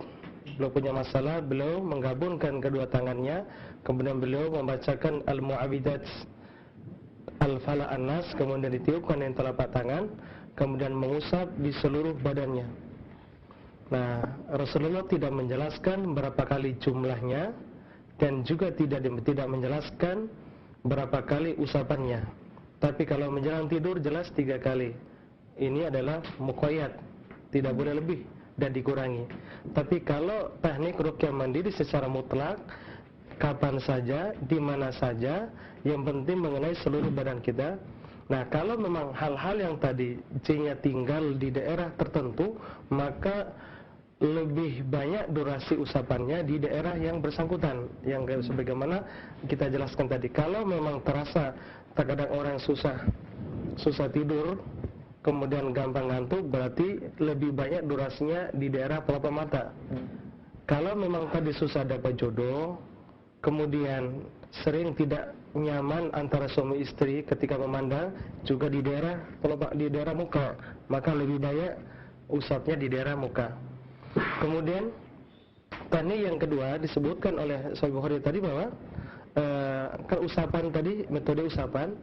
beliau punya masalah, beliau menggabungkan kedua tangannya, kemudian beliau membacakan al-mu'awidat al-falaq an-nas, kemudian ditiupkan dengan telapak tangan, kemudian mengusap di seluruh badannya. Nah, Rasulullah tidak menjelaskan berapa kali jumlahnya dan juga tidak menjelaskan berapa kali usapannya. Tapi kalau menjelang tidur jelas 3 kali. Ini adalah muqayyad, tidak boleh lebih dan dikurangi. Tapi kalau teknik ruqyah mandiri secara mutlak, kapan saja, di mana saja, yang penting mengenai seluruh badan kita. Nah, kalau memang hal-hal yang tadi jinnya tinggal di daerah tertentu, maka lebih banyak durasi usapannya di daerah yang bersangkutan, yang sebagaimana kita jelaskan tadi. Kalau memang terasa terkadang orang susah tidur, kemudian gampang ngantuk, berarti lebih banyak durasinya di daerah pelapis mata. Kalau memang tadi susah dapat jodoh, kemudian sering tidak nyaman antara suami istri ketika memandang, juga di daerah muka, maka lebih banyak usapnya di daerah muka. Kemudian teknik yang kedua disebutkan oleh Sahih Bukhari tadi bahwa kan usapan tadi, metode usapan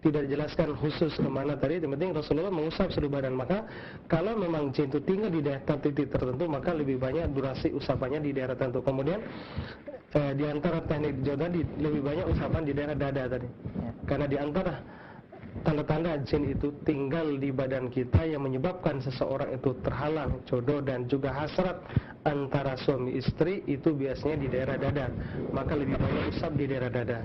tidak dijelaskan khusus kemana tadi, yang penting Rasulullah mengusap seluruh badan. Maka kalau memang jin itu tinggal di daerah titik tertentu, maka lebih banyak durasi usapannya di daerah tertentu. Kemudian di antara teknik jodoh tadi lebih banyak usapan di daerah dada tadi, karena di antara tanda-tanda jin itu tinggal di badan kita yang menyebabkan seseorang itu terhalang jodoh dan juga hasrat antara suami istri, itu biasanya di daerah dada. Maka lebih banyak usap di daerah dada,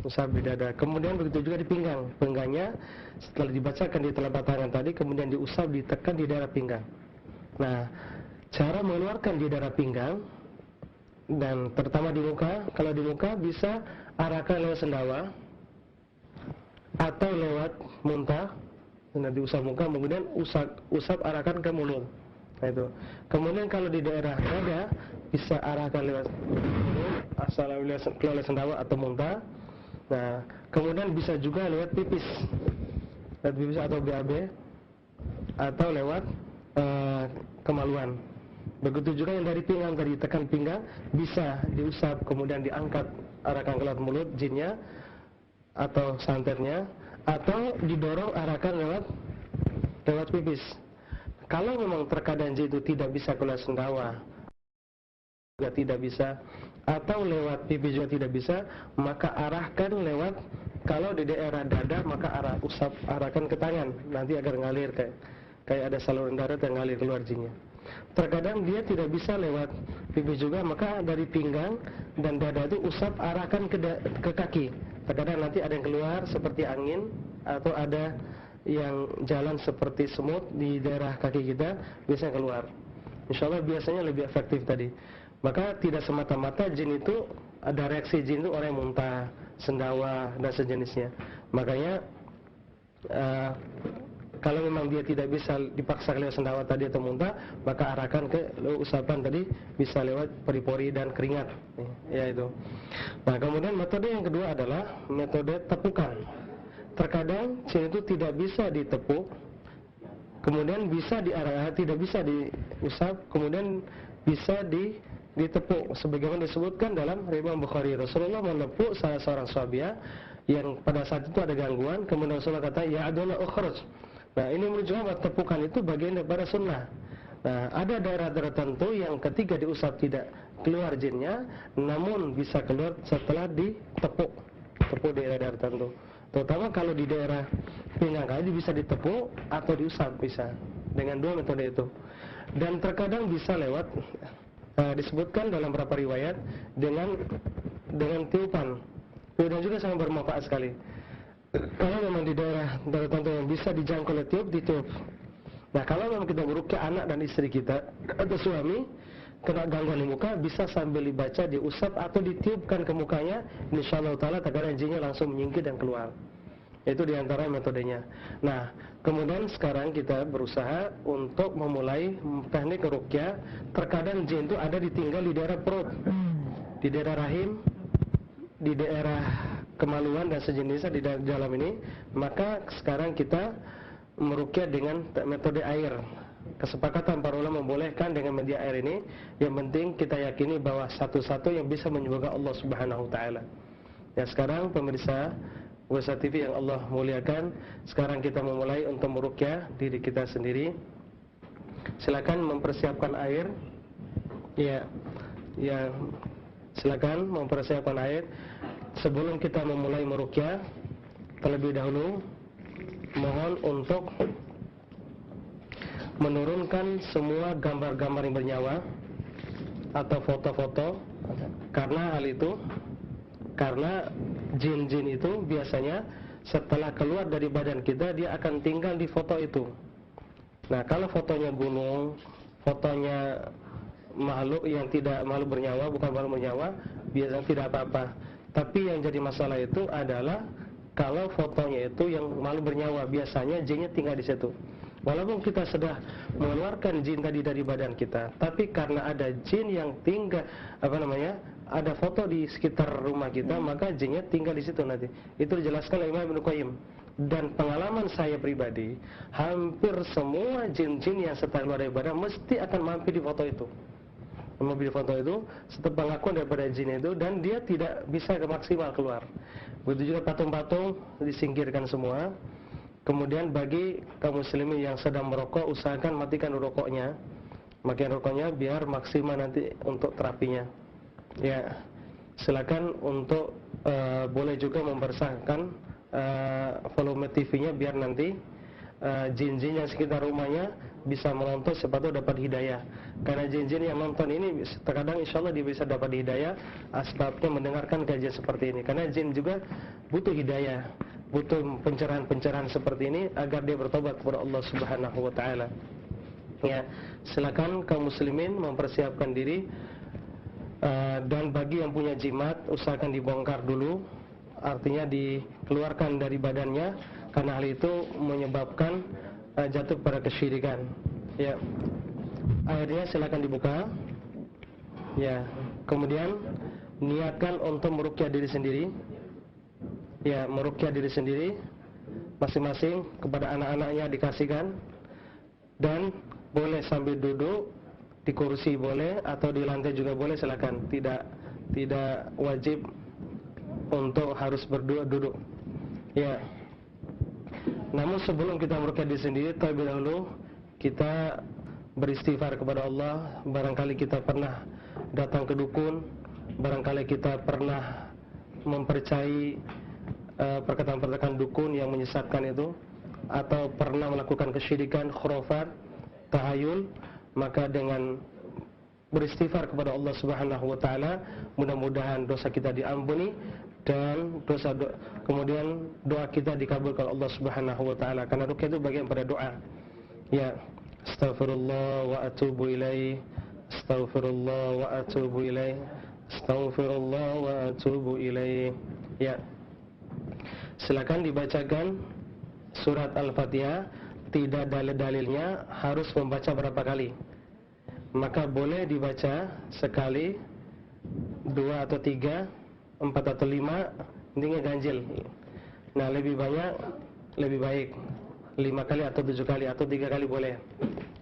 usap di dada. Kemudian begitu juga di pinggang. Pinggangnya setelah dibacakan di telapak tangan tadi, kemudian diusap, ditekan di daerah pinggang. Nah, cara mengeluarkan di daerah pinggang dan terutama di muka, kalau di muka bisa arahkan lewat sendawa atau lewat muntah. Nah, diusap muka, kemudian usap arahkan ke mulut. Nah, itu. Kemudian kalau di daerah dada bisa arahkan lewat mulut, asal lewat sendawa atau muntah. Nah, kemudian bisa juga lewat pipis atau BAB, atau lewat kemaluan. Begitu juga yang dari pinggang tadi, tekan pinggang bisa diusap, kemudian diangkat arahkan ke lewat mulut jinnya atau santetnya, atau didorong arahkan lewat pipis. Kalau memang terkadang jin itu tidak bisa keluar sendawa, juga tidak bisa, atau lewat pipis juga tidak bisa, maka arahkan lewat, kalau di daerah dada maka arahkan ke tangan, nanti agar ngalir kayak ada saluran darah yang ngalir keluar jinnya. Terkadang dia tidak bisa lewat pipis juga, maka dari pinggang dan dada itu usap arahkan ke kaki. Terkadang nanti ada yang keluar seperti angin, atau ada yang jalan seperti semut di daerah kaki kita, biasanya keluar. Insya Allah biasanya lebih efektif tadi. Maka tidak semata-mata jin itu, ada reaksi jin itu orang yang muntah, sendawa dan sejenisnya. Makanya kalau memang dia tidak bisa dipaksa lewat sendawa tadi atau muntah, maka arahkan ke usapan tadi, bisa lewat pori-pori dan keringat, ya itu. Nah, kemudian metode yang kedua adalah metode tepukan. Terkadang jin itu tidak bisa ditepuk, kemudian bisa tidak bisa diusap, kemudian bisa ditepuk. Sebagaimana disebutkan dalam riwayat Bukhari, Rasulullah menepuk salah seorang sahabiah yang pada saat itu ada gangguan, kemudian Rasulullah kata, ya adalah ukhruj. Nah, ini menunjukkan bahwa tepukan itu bagian daripada sunnah. Nah, ada daerah tertentu yang ketika diusap tidak keluar jinnya, namun bisa keluar setelah ditepuk daerah tertentu. Terutama kalau di daerah pinggang kaki bisa ditepuk atau diusap, bisa dengan dua metode itu. Dan terkadang bisa lewat disebutkan dalam beberapa riwayat dengan tiupan. Dan juga sangat bermanfaat sekali. Kalau memang di daerah tertentu yang bisa dijangkau oleh tiup, ditiup. Nah, kalau memang kita meruqyah anak dan istri kita atau suami kena gangguan di muka, bisa sambil dibaca, diusap atau ditiupkan ke mukanya, insyaallah taala terkadang jinnya langsung menyingkir dan keluar. Itu diantara metodenya. Nah, kemudian sekarang kita berusaha untuk memulai teknik ruqyah. Terkadang jin itu ada ditinggal di daerah perut, di daerah rahim, di daerah kemaluan dan sejenisnya di dalam ini. Maka sekarang kita meruqyah dengan metode air. kesepakatan para ulama membolehkan dengan media air ini. Yang penting kita yakini bahwa satu-satu yang bisa menyembuhkan Allah Subhanahu wa taala. Ya, sekarang pemirsa Wesa TV yang Allah muliakan, sekarang kita memulai untuk meruqyah diri kita sendiri. Silakan mempersiapkan air. Ya, silakan mempersiapkan air. Sebelum kita memulai meruqyah, terlebih dahulu mohon untuk menurunkan semua gambar-gambar yang bernyawa atau foto-foto. Karena jin-jin itu biasanya setelah keluar dari badan kita, dia akan tinggal di foto itu. Nah, kalau fotonya gunung, fotonya makhluk yang tidak makhluk bernyawa, bukan makhluk bernyawa, biasanya tidak apa-apa. Tapi yang jadi masalah itu adalah kalau fotonya itu yang makhluk bernyawa, biasanya jinnya tinggal di situ. Walaupun kita sudah mengeluarkan jin tadi dari badan kita, tapi karena ada jin yang tinggal, ada foto di sekitar rumah kita, maka jinnya tinggal di situ nanti. Itu dijelaskan oleh Imam Ibnu Qayyim. Dan pengalaman saya pribadi, hampir semua jin-jin yang setelah keluar dari badan mesti akan mampir di foto itu. Mampir di foto itu, setelah pengakuan daripada jin itu, dan dia tidak bisa maksimal keluar. Begitu juga patung-patung disingkirkan semua. Kemudian bagi kaum muslimin yang sedang merokok, usahakan matikan rokoknya. Matikan rokoknya biar maksimal nanti untuk terapinya. Ya, silakan untuk boleh juga mempersahkan volume TV-nya biar nanti jin-jin yang sekitar rumahnya bisa menonton, siapa tahu dapat hidayah. Karena jin-jin yang nonton ini terkadang insyaallah dia bisa dapat hidayah asbabnya mendengarkan kajian seperti ini. Karena jin juga butuh hidayah, butuh pencerahan-pencerahan seperti ini agar dia bertobat kepada Allah Subhanahu wa taala. Ya, silakan kaum muslimin mempersiapkan diri. Dan bagi yang punya jimat, usahakan dibongkar dulu, artinya dikeluarkan dari badannya, karena hal itu menyebabkan jatuh pada kesyirikan. Ya, airnya silakan dibuka. Ya, kemudian niatkan untuk meruqyah diri sendiri. Ya, meruqyah diri sendiri, masing-masing kepada anak-anaknya dikasihkan, dan boleh sambil duduk. Di kursi boleh atau di lantai juga boleh, silakan. Tidak wajib untuk harus berdua duduk. Ya. Namun sebelum kita meruqyah diri sendiri, terlebih dahulu kita beristighfar kepada Allah. Barangkali kita pernah datang ke dukun, barangkali kita pernah mempercayai perkataan-perkataan dukun yang menyesatkan itu, atau pernah melakukan kesyirikan, khurafat, tahayul. Maka dengan beristighfar kepada Allah Subhanahu wa taala, mudah-mudahan dosa kita diampuni dan kemudian doa kita dikabulkan Allah Subhanahu wa taala. Karena ruqyah itu bagian pada doa. Ya, astaghfirullah wa atubu ilaih, astaghfirullah wa atubu ilaih, astaghfirullah wa atubu ilaih. Ya. Silakan dibacakan surat Al-Fatihah. Tidak dalil-dalilnya harus membaca berapa kali. Maka boleh dibaca sekali, 2 atau 3, 4 atau 5, intinya ganjil. Nah, lebih banyak lebih baik, 5 kali atau 7 kali atau 3 kali boleh.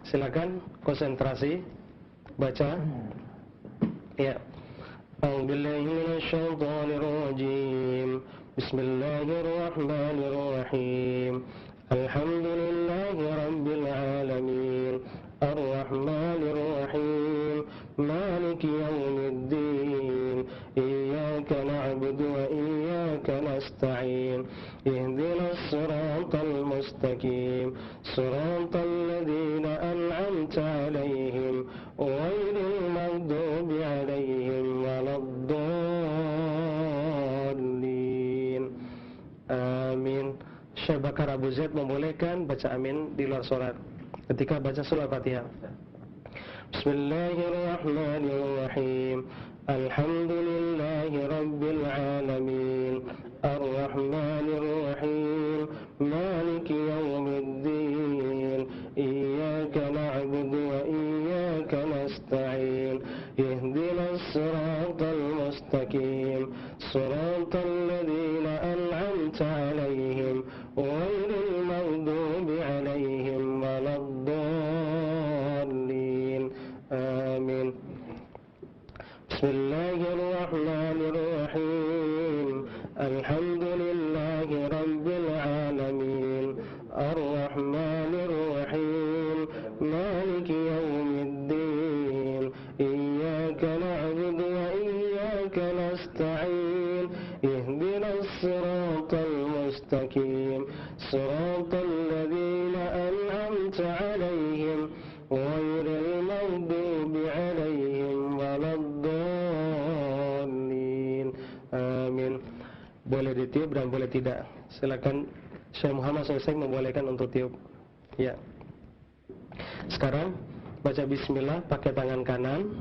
Silakan konsentrasi baca. Ya. A'udzubillahi minasyaitonir rajim. Bismillahirrahmanirrahim. Alhamdulillahi Rabbil Alamin, Ar-Rahmanir Rahim, Maliki Yawmiddin, Iyyaka na'budu wa iyyaka nasta'in, Ihdinas siratal mustaqim, Siratal ladzina an'amta 'alaihim, ghairil maghdubi 'alaihim waladdallin. Amin. Syekh Bakar Abu Zaid membolehkan baca amin di luar sholat ketika baca surah Fatihah. Bismillahirrahmanirrahim. Alhamdulillahi Rabbil Alamin, Ar-Rahmanir Rahim, Maliki Yawmiddin, Iyyaka na'budu wa iyyaka nasta'in, Ihdinas siratal mustaqim, Siratal ladzina an'amta 'alaihim, ghairil maghdubi 'alaihim waladdallin. Rahmanir Rahim Maliki Yawmiddin Iyyaka na'budu wa iyyaka nasta'in Ihdinas siratal mustaqim Siratal ladzina an'amta 'alaihim ghairil maghdubi 'alaihim waladdallin. Amin. Boleh ditiup dan boleh tidak. Silakan Syekh Muhammad SAW membolehkan untuk tiup. Ya. Sekarang baca bismillah pakai tangan kanan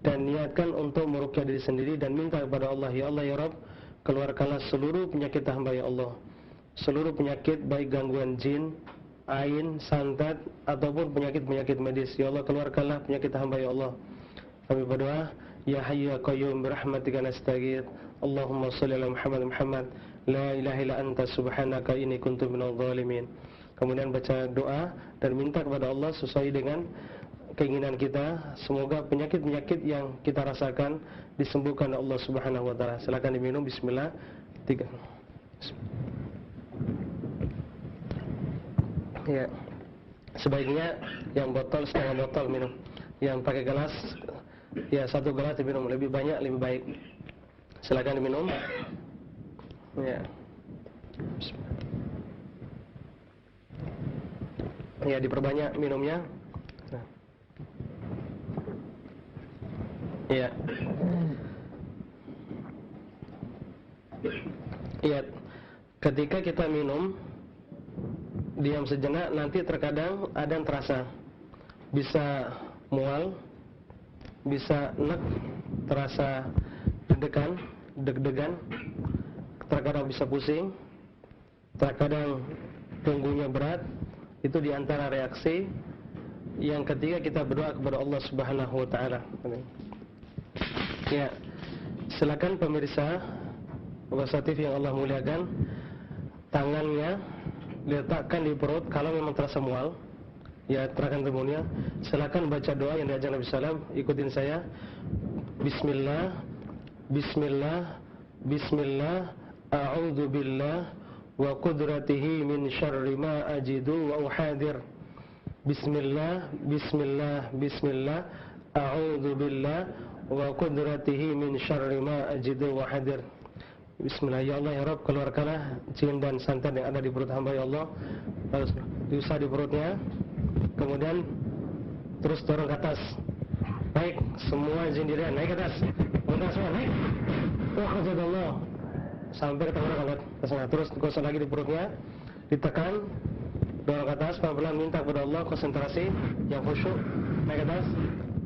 dan niatkan untuk meruqyah diri sendiri dan minta kepada Allah, ya Allah ya Rabb, keluarkanlah seluruh penyakit hamba ya Allah. Seluruh penyakit baik gangguan jin, ain, santet ataupun penyakit-penyakit medis. Ya Allah, keluarkanlah penyakit hamba ya Allah. Kami berdoa, ya Hayyu ya Qayyum birahmatika nastaghits. Allahumma shalli ala Muhammad la ilaha illa anta subhanaka inni kuntu minadh dhalimin. Kemudian baca doa dan minta kepada Allah sesuai dengan keinginan kita. Semoga penyakit-penyakit yang kita rasakan disembuhkan oleh Allah Subhanahu wa taala. Silakan diminum. Bismillah. 3. Ya. Sebaiknya yang botol setengah botol minum. Yang pakai gelas ya 1 gelas diminum, lebih banyak lebih baik. Silakan diminum. Ya. Ya, diperbanyak minumnya. Nah. Ya. Ya. Ketika kita minum, diam sejenak, nanti terkadang ada yang terasa. Bisa mual, bisa enek, terasa deg-degan, terkadang bisa pusing, terkadang punggungnya berat. Itu diantara reaksi yang ketiga kita berdoa kepada Allah Subhanahu wa taala. Ya. Silakan pemirsa Bapak TV yang Allah muliakan, tangannya diletakkan di perut kalau memang terasa mual. Ya, terangkan temunya. Silakan baca doa yang diajar Nabi sallam. Ikutin saya. Bismillah, Bismillah, Bismillah. A'udzu billah wa qudratihi min syarri ma ajidu wa uhadir. Bismillah, Bismillah, Bismillah. A'udzu billah wa qudratihi min syarri ma ajidu wa uhadir. Bismillah. Ya Allah ya Rabb, keluarkanlah jin dan santet yang ada di perut hamba ya Allah. Lalu diusah di perutnya. Kemudian terus dorong ke atas. Naik semua jin dirian, naik ke atas. Mudah semua naik. Allah. Sampai ke tenggorokan ke sana. Terus gosok lagi di perutnya. Ditekan, dorong ke atas, pelan-pelan minta kepada Allah konsentrasi yang khusyuk. Naik ke atas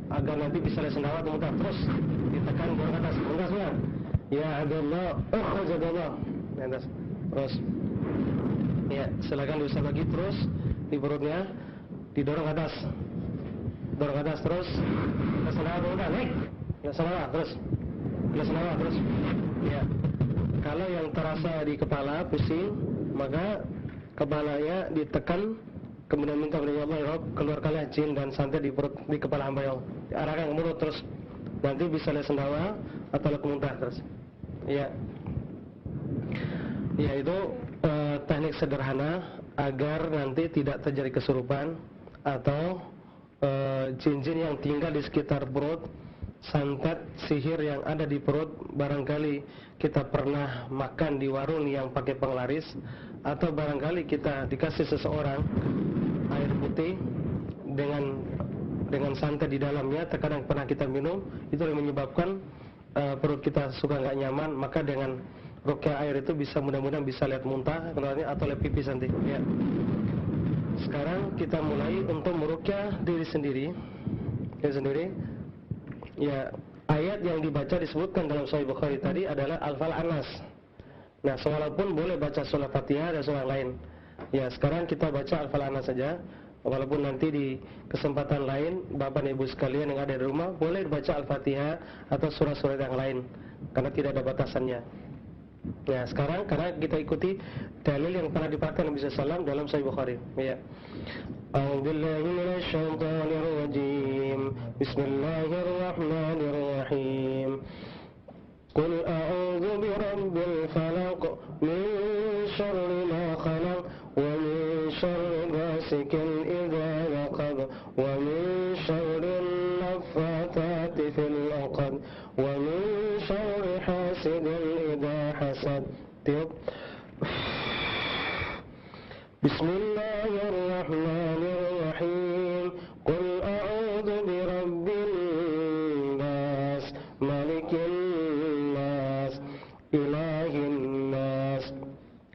agar nanti bisa lihat sendawa atau muntah. Terus ditekan, dorong ke atas. Muntah semua. Ya Allah, Allah. Naik atas. Terus. Ya, silakan diusap lagi terus di perutnya. Didorong ke atas. Dorong ke atas terus. Ke sendawa atau muntah. Naik. Ya sendawa terus. Ya sendawa terus. Ya. Kalau yang terasa di kepala pusing, maka kepalanya ditekan, kemudian minta kepada Allah, ya Rabb, keluarkanlah jin dan santet di perut, di kepala hamba ya Allah. Diarahkan ke mulut terus. Nanti bisa lihat sendawa atau lihat muntah terus. Ya. Ya, itu teknik sederhana agar nanti tidak terjadi kesurupan atau jin-jin yang tinggal di sekitar perut, santet, sihir yang ada di perut. Barangkali kita pernah makan di warung yang pakai penglaris, atau barangkali kita dikasih seseorang air putih dengan santet di dalamnya, terkadang pernah kita minum, itu yang menyebabkan perut kita suka nggak nyaman. Maka dengan ruqyah air itu bisa, mudah-mudahan bisa lihat muntah atau lihat pipis nanti. Ya. Sekarang kita mulai untuk meruqyah diri sendiri. Ya, ayat yang dibaca disebutkan dalam Sahih Bukhari tadi adalah Al-Falaq. Nah, walaupun boleh baca surah Fatihah dan surah lain. Ya, sekarang kita baca Al-Falaq saja. Walaupun nanti di kesempatan lain Bapak dan Ibu sekalian yang ada di rumah boleh baca Al-Fatihah atau surah-surah yang lain, karena tidak ada batasannya. Ya, sekarang karena kita ikuti dalil yang pernah dipraktikkan Nabi SAW dalam Sahih Bukhari. Ya. A'udzubillahi minasyaitonir rajim. Bismillahirrahmanirrahim. Qul a'udzu birabbil falaq min syarri ma khalaq wa min syarri غاسق إذا وقب ومن شر النفاثات في العقد ومن شر حاسد إذا حسد. بسم الله الرحمن الرحيم. قل أعوذ برب الناس ملك الناس إله الناس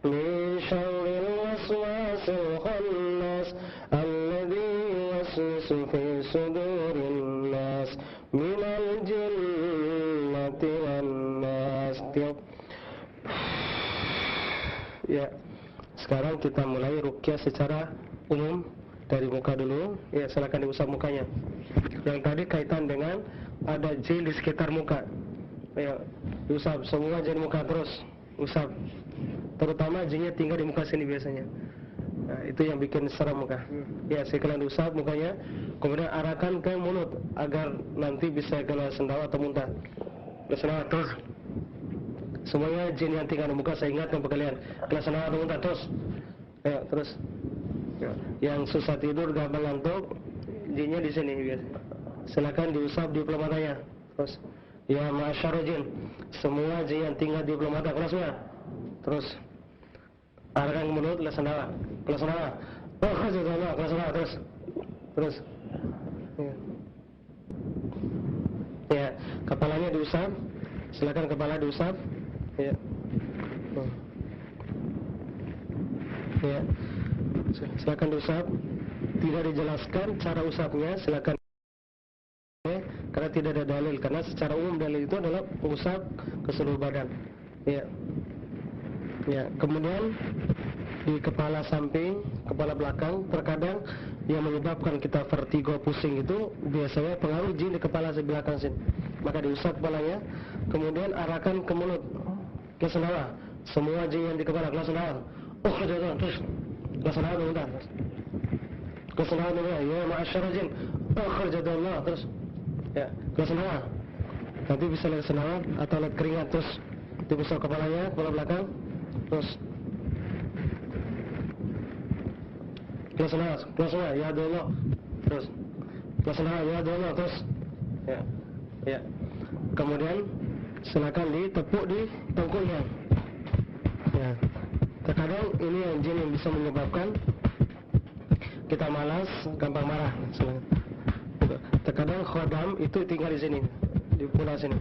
من شر الوسواس الخناس الذي يوسوس في صدور الناس من الجنة والناس. Ya, sekarang kita mulai ruqyah secara umum dari muka dulu. Ya, silakan diusap mukanya. Yang tadi kaitan dengan ada jin di sekitar muka. Ya, diusap semua jin muka terus usap. Terutama jinnya tinggal di muka sini biasanya. Nah, itu yang bikin seram muka. Ya, sekalian diusap mukanya, kemudian arahkan ke mulut agar nanti bisa kena sendawa atau muntah. Sendawa terus. Semuanya jin yang tinggal di muka saya ingatkan kepada kalian, kena sendawa atau muntah terus. Ya, terus. Ya. Yang susah tidur, gampang ngantuk, jinnya di sini biasa. Silakan diusap di peluh matanya. Terus. Ya ma'asyarul jin, semua jin yang tinggal di peluh mata kena semua. Terus. Arahkan ke mulut, kena sendawa. Kena sendawa. Oh, kena sendawa terus. Terus. Ya. Ya, kepalanya diusap. Silakan kepala diusap. Ya. Ya. Silakan diusap. Tidak dijelaskan cara usapnya, silakan. Karena tidak ada dalil. Karena secara umum dalil itu adalah usap ke seluruh badan. Ya. Ya. Kemudian di kepala samping, kepala belakang, terkadang yang menyebabkan kita vertigo, pusing itu biasanya pengaruh jin di kepala sebelah belakang sini. Maka diusap kepalanya, kemudian arahkan ke mulut. Kelas sendawa, semua jin yang di kepala kelas sendawa. Oh, terus kelas sendawa bentar. Kelas sendawa bentar. Ya ma'asyarul jin. Oh, kerjadallah terus. Ya, kelas sendawa. Nanti bisa lihat sendawa atau lihat keringat terus. Diusap kepalanya, kepala belakang. Terus kelas sendawa, ya Allah. Terus kelas sendawa, ya Allah terus. Ya. Ya. Kemudian silakan ditepuk di tengkuknya. Ya. Terkadang ini yang jin yang bisa menyebabkan kita malas, gampang marah. Terkadang khodam itu tinggal di sini, di pundak sini.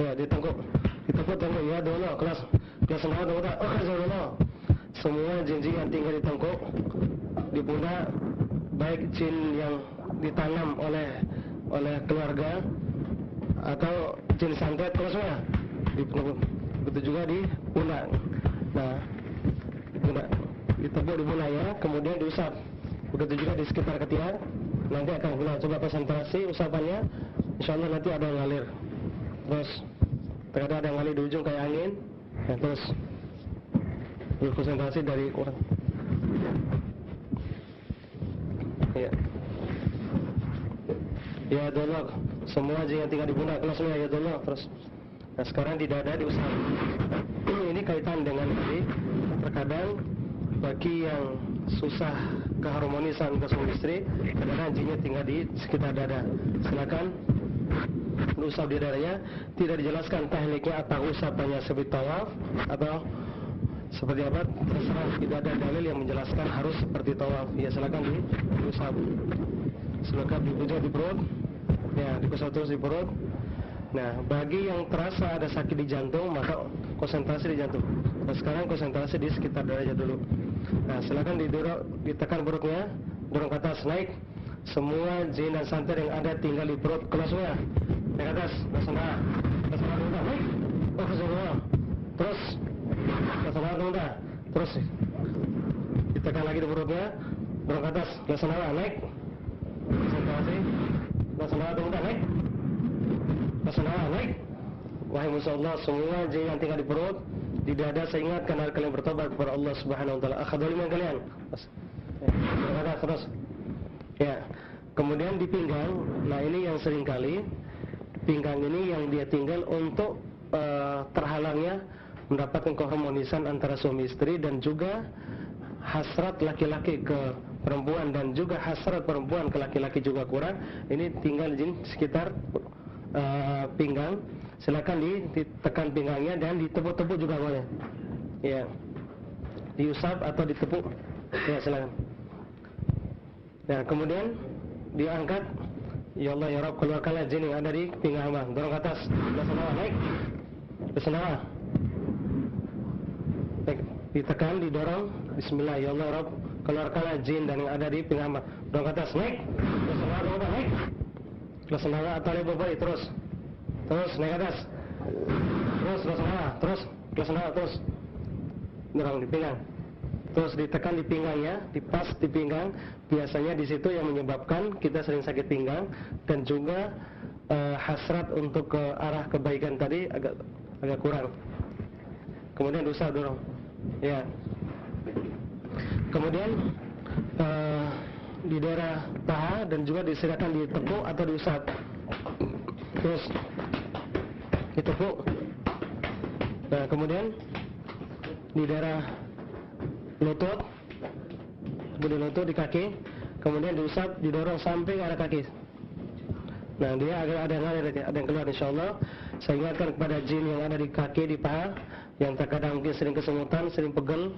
Ya, di tengkuk. Ditepuk tengkuk, ya Allah, kelas sendawa, oh kelas Allah. Semua jin-jin yang tinggal di tengkuk, di pundak, baik jin yang ditanam oleh keluarga atau jin santet, kalau semua begitu juga di pundak. Nah, di pundak ditepuk di pundak ya, kemudian diusap. Begitu juga di sekitar ketiak. Nanti akan kita coba konsentrasi usapannya. Insyaallah nanti ada yang ngalir. Terus terkadang ada yang ngalir di ujung kayak angin. Ya, terus konsentrasi dari orang. Ya. Ya dolok, semua jin yang tinggal di pundak kena semua ya dolok terus. Nah sekarang di dada diusap. Ini kaitan dengan tadi. Terkadang bagi yang susah keharmonisan ke suami istri, kadang-kadang jinnya tinggal di sekitar dada. Silakan diusap di dadanya. Tidak dijelaskan tekniknya atau usapannya seperti tawaf atau seperti apa, terserah. Tidak ada dalil yang menjelaskan harus seperti tawaf. Ya silakan diusap. Silakan diusap di perut. Ya, diusap terus di perut. Nah, bagi yang terasa ada sakit di jantung, maka konsentrasi di jantung. Nah, sekarang konsentrasi di sekitar dada dulu. Nah, silakan ditekan perutnya, dorong ke atas, naik. Semua jin dan santet yang ada tinggal di perut, kelas semua. Naik ke atas, ke sana mudah, naik. Oh, ke sana. Terus ke sana mudah. Terus ditekan lagi di perutnya, dorong ke atas, ke sana, naik. Konsentrasi. Ke sana mudah, naik. Ke sana, naik. Wahai musuh Allah, semua jin yang tinggal di perut, di dada, saya ingatkan agar kalian bertobat kepada Allah Subhanahu wa taala. Akhadoliman kalian. Terus. Ya. Kemudian di pinggang. Nah, ini yang sering kali pinggang ini yang dia tinggal untuk terhalangnya mendapatkan keharmonisan antara suami istri dan juga hasrat laki-laki ke perempuan dan juga hasrat perempuan ke laki-laki juga kurang, ini tinggal di sekitar pinggang. Silakan ditekan pinggangnya dan ditepuk-tepuk juga boleh. Ya. Diusap atau ditepuk. Ya, silakan. Nah, kemudian diangkat. Ya Allah ya Rabb, keluarkanlah jin yang ada di pinggang hamba. Dorong ke atas. Bersama naik. Bersama. Baik, ditekan, didorong. Bismillah ya Allah ya Rabb, keluarkanlah jin dan yang ada di pinggang hamba. Dorong ke atas, naik. Bersama naik. Bersama atau balik terus. Terus naik ke atas. Terus bersama terus. Dorong di pinggang. Terus ditekan di pinggangnya, dipas di pinggang. Biasanya di situ yang menyebabkan kita sering sakit pinggang dan juga hasrat untuk ke arah kebaikan tadi agak kurang. Kemudian diusap dorong. Ya. Kemudian di daerah paha dan juga silakan ditepuk atau diusap. Terus ditepuk. Nah, kemudian di daerah lutut, di lutut, di kaki, kemudian diusap, didorong sampai ke arah kaki. Nah, dia ada yang keluar insyaallah. Saya ingatkan kepada jin yang ada di kaki, di paha, yang terkadang mungkin sering kesemutan, sering pegel,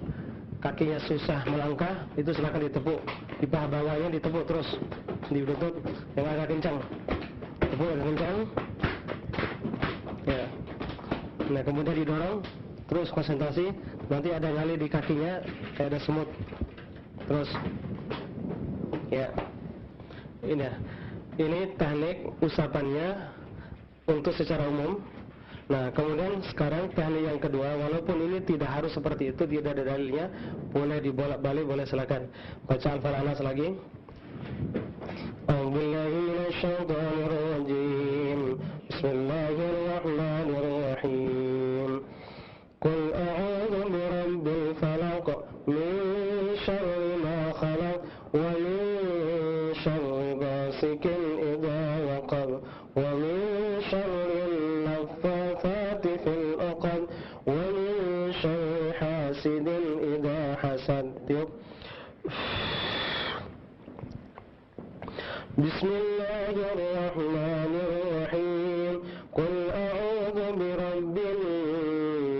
kakinya susah melangkah, itu silakan ditepuk. Di paha bawahnya ditepuk terus, di lutut yang agak kencang, tepuk agak kencang. Ya. Nah, kemudian didorong, terus konsentrasi. Nanti ada nyali di kakinya kayak ada semut. Terus ya. Ini teknik usapannya untuk secara umum. Nah, kemudian sekarang teknik yang kedua, walaupun ini tidak harus seperti itu, tidak ada dalilnya, boleh dibolak-balik, boleh silakan. Baca Al-Falaq lagi. A'udzubillahi minasyaitonir rajim. Bismillahirrahmanirrahim. Qul a'udzu birabbil falaq min syarri ma khalaq wa min syarri ghasikin idza waqab wa min syarri naffatsati fil 'uqad wa min syarri hasidin idza hasad. Bismillahirrahmanirrahim. Qul a'udzu birabbil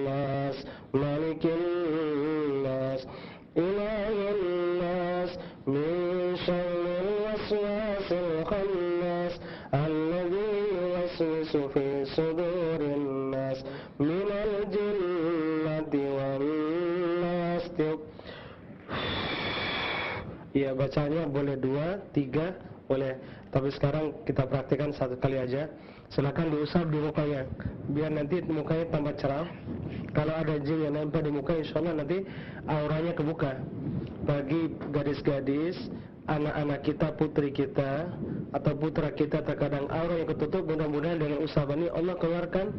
nas, malikin nas, ilahin nas, min syarril waswasil khannas, alladzi yuwaswisu fi sudurin nas, minal jinnati wan nas. Ya, bacanya boleh 2, 3, boleh. Tapi sekarang kita praktikkan 1 kali aja. Silakan diusap di mukanya, biar nanti mukanya tambah cerah. Kalau ada jin yang nempel di muka, insyaallah nanti auranya kebuka. Bagi gadis-gadis, anak-anak kita, putri kita atau putra kita terkadang aura yang ketutup, mudah-mudahan dengan usapan ini Allah keluarkan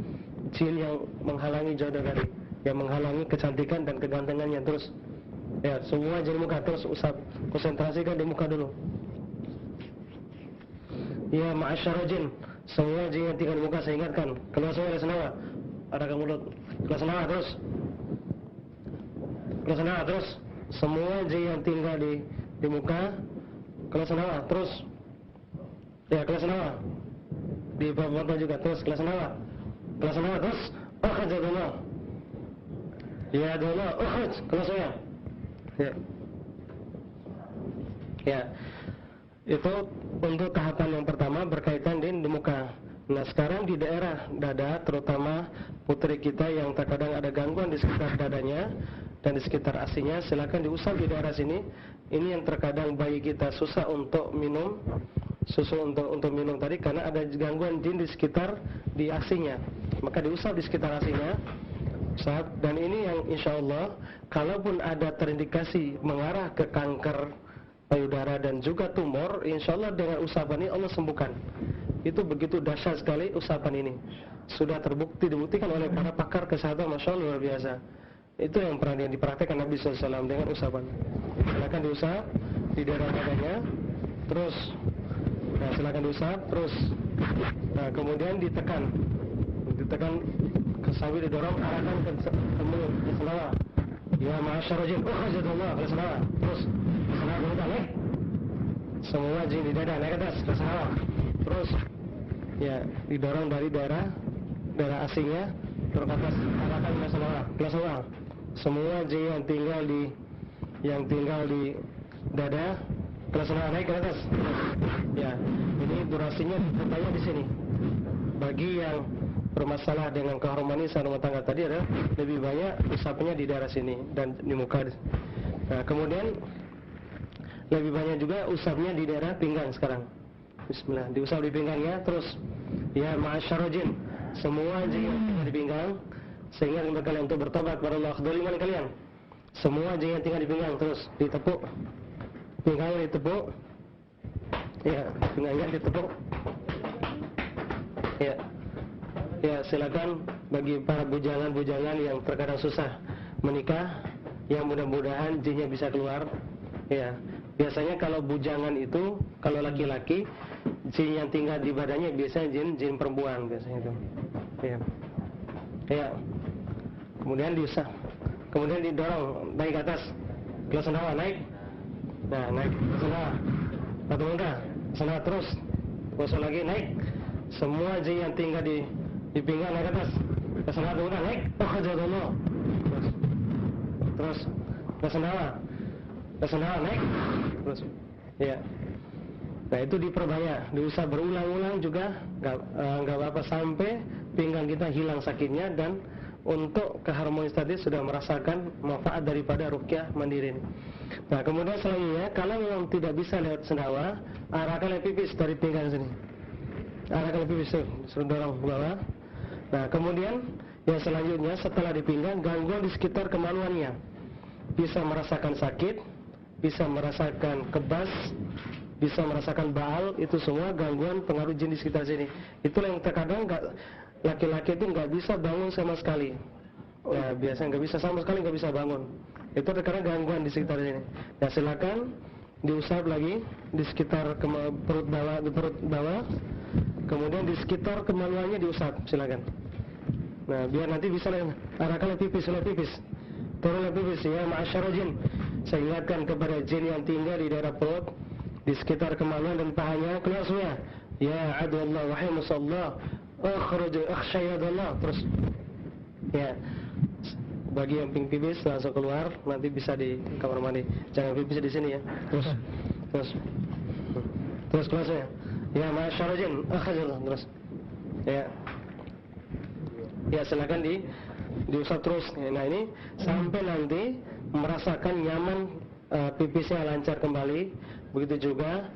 jin yang menghalangi jodoh tadi, yang menghalangi kecantikan dan kegantengannya. Terus ya, semua jin muka terus usap, konsentrasikan di muka dulu. Ya, ma'asyara jin, semua jin yang tinggal di muka saya ingatkan, keluar semua dari senawa, ada ke mulut, keluar senawa terus, keluar senawa terus, semua jin yang tinggal di muka, keluar senawa terus, ya keluar senawa, di bawah juga terus, keluar senawa terus, ukhaj dulu, ya dulu, ukhaj, keluar semua, ya. Itu untuk tahapan yang pertama berkaitan di muka. Nah, sekarang di daerah dada, terutama putri kita yang terkadang ada gangguan di sekitar dadanya dan di sekitar asinya, silakan diusap di daerah sini. Ini yang terkadang bayi kita susah untuk minum susu untuk minum tadi karena ada gangguan jin di sekitar di asinya. Maka diusap di sekitar asinya. Dan ini yang insya Allah, kalaupun ada terindikasi mengarah ke kanker payudara dan juga tumor, insya Allah dengan usapan ini Allah sembuhkan. Itu begitu dahsyat sekali usapan ini. Sudah dibuktikan oleh para pakar kesehatan, masya Allah luar biasa. Itu yang pernah dipraktekkan Nabi SAW dengan usapan. Silakan diusap di daerah dadanya, terus, nah silakan diusap, terus, nah kemudian ditekan sambil didorong arahkan ke mulut, ke senawa. Ya ma'asyara jin, ukhajatullah, ke senawa, terus senawa naik. semua jin di dada naik ke atas ke bawah. Terus ya didorong dari daerah asingnya turun ke atas, arahkan ke bawah. Semua jin yang tinggal di dada kelas bawah naik ke atas. Ya, ini durasinya ditanya di sini. Bagi yang bermasalah dengan keharmonisan rumah tangga tadi adalah lebih banyak usapnya di daerah sini dan di muka. Nah, kemudian lebih banyak juga usapnya di daerah pinggang sekarang. Bismillah, diusap di pinggangnya terus. Ya ma'asyarul jin, semua jin yang tinggal di pinggang, sehingga kepada kalian untuk bertobat kepada Allah. Kedoliman kalian, semua jin yang tinggal di pinggang terus ditepuk, pinggangnya ditepuk. Ya, pinggangnya ditepuk. Ya, silakan bagi para bujangan-bujangan yang terkadang susah menikah, yang mudah-mudahan jinnya bisa keluar. Ya, biasanya kalau bujangan itu, kalau laki-laki, jin yang tinggal di badannya biasanya jin perempuan biasanya itu. Ya. Kemudian diusap, kemudian didorong naik ke atas, kelas sendawa naik. Nah, naik kelas sendawa, batu muda, sendawa terus, gosok lagi naik. Semua jin yang tinggal di pinggang naik ke atas, kelas sendawa batu muda naik. Oh dulu. Terus kelas sendawa naik. Terus, ya. Nah itu diperbanyak, diusap berulang-ulang juga, nggak apa-apa sampai pinggang kita hilang sakitnya dan untuk keharmonis tadi sudah merasakan manfaat daripada ruqyah mandiri. Nah kemudian selanjutnya kalau memang tidak bisa lewat sendawa, arahkan pipis dari pinggang sini, arahkan pipis suruh dorong ke bawah. Nah kemudian yang selanjutnya setelah di pinggang, gangguan di sekitar kemaluannya, bisa merasakan sakit, bisa merasakan kebas, bisa merasakan baal, itu semua gangguan pengaruh jin di sekitar sini. Itulah yang terkadang laki-laki itu nggak bisa bangun sama sekali. Ya biasanya nggak bisa sama sekali, nggak bisa bangun. Itu terkadang gangguan di sekitar sini. Nah silakan diusap lagi di sekitar perut bawah, kemudian di sekitar kemaluannya diusap, silakan. Nah biar nanti bisa arahkan pipis, turun pipis. Ya ma'asyarul jin, saya ingatkan kepada jin yang tinggal di daerah perut, di sekitar kemaluan dan pahanya, keluar semua. Ya adullah wahai musallah, akhruj akhsyayadallah. Terus ya bagi yang ping pipis langsung keluar, nanti bisa di kamar mandi, jangan pipis di sini ya. Terus keluar semua. Ya ma'asyarul jin, akhsyayadallah. Terus ya silakan diusap terus. Nah ini sampai nanti merasakan nyaman, pipisnya lancar kembali. Begitu juga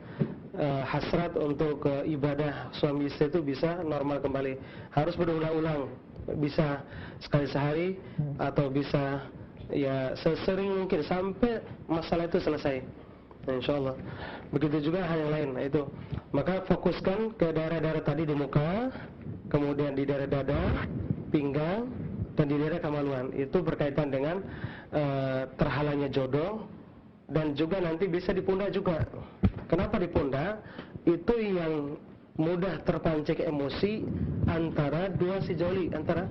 hasrat untuk ibadah suami istri itu bisa normal kembali. Harus berulang-ulang, bisa sekali sehari atau bisa ya sesering mungkin sampai masalah itu selesai. Nah, insyaallah. Begitu juga hal yang lain. Nah, itu. Maka fokuskan ke daerah-daerah tadi di muka, kemudian di daerah dada, pinggang, dan di daerah kemaluan. Itu berkaitan dengan terhalangnya jodoh. Dan juga nanti bisa di pundak juga. Kenapa di pundak? Itu yang mudah terpancing emosi antara dua si joli, antara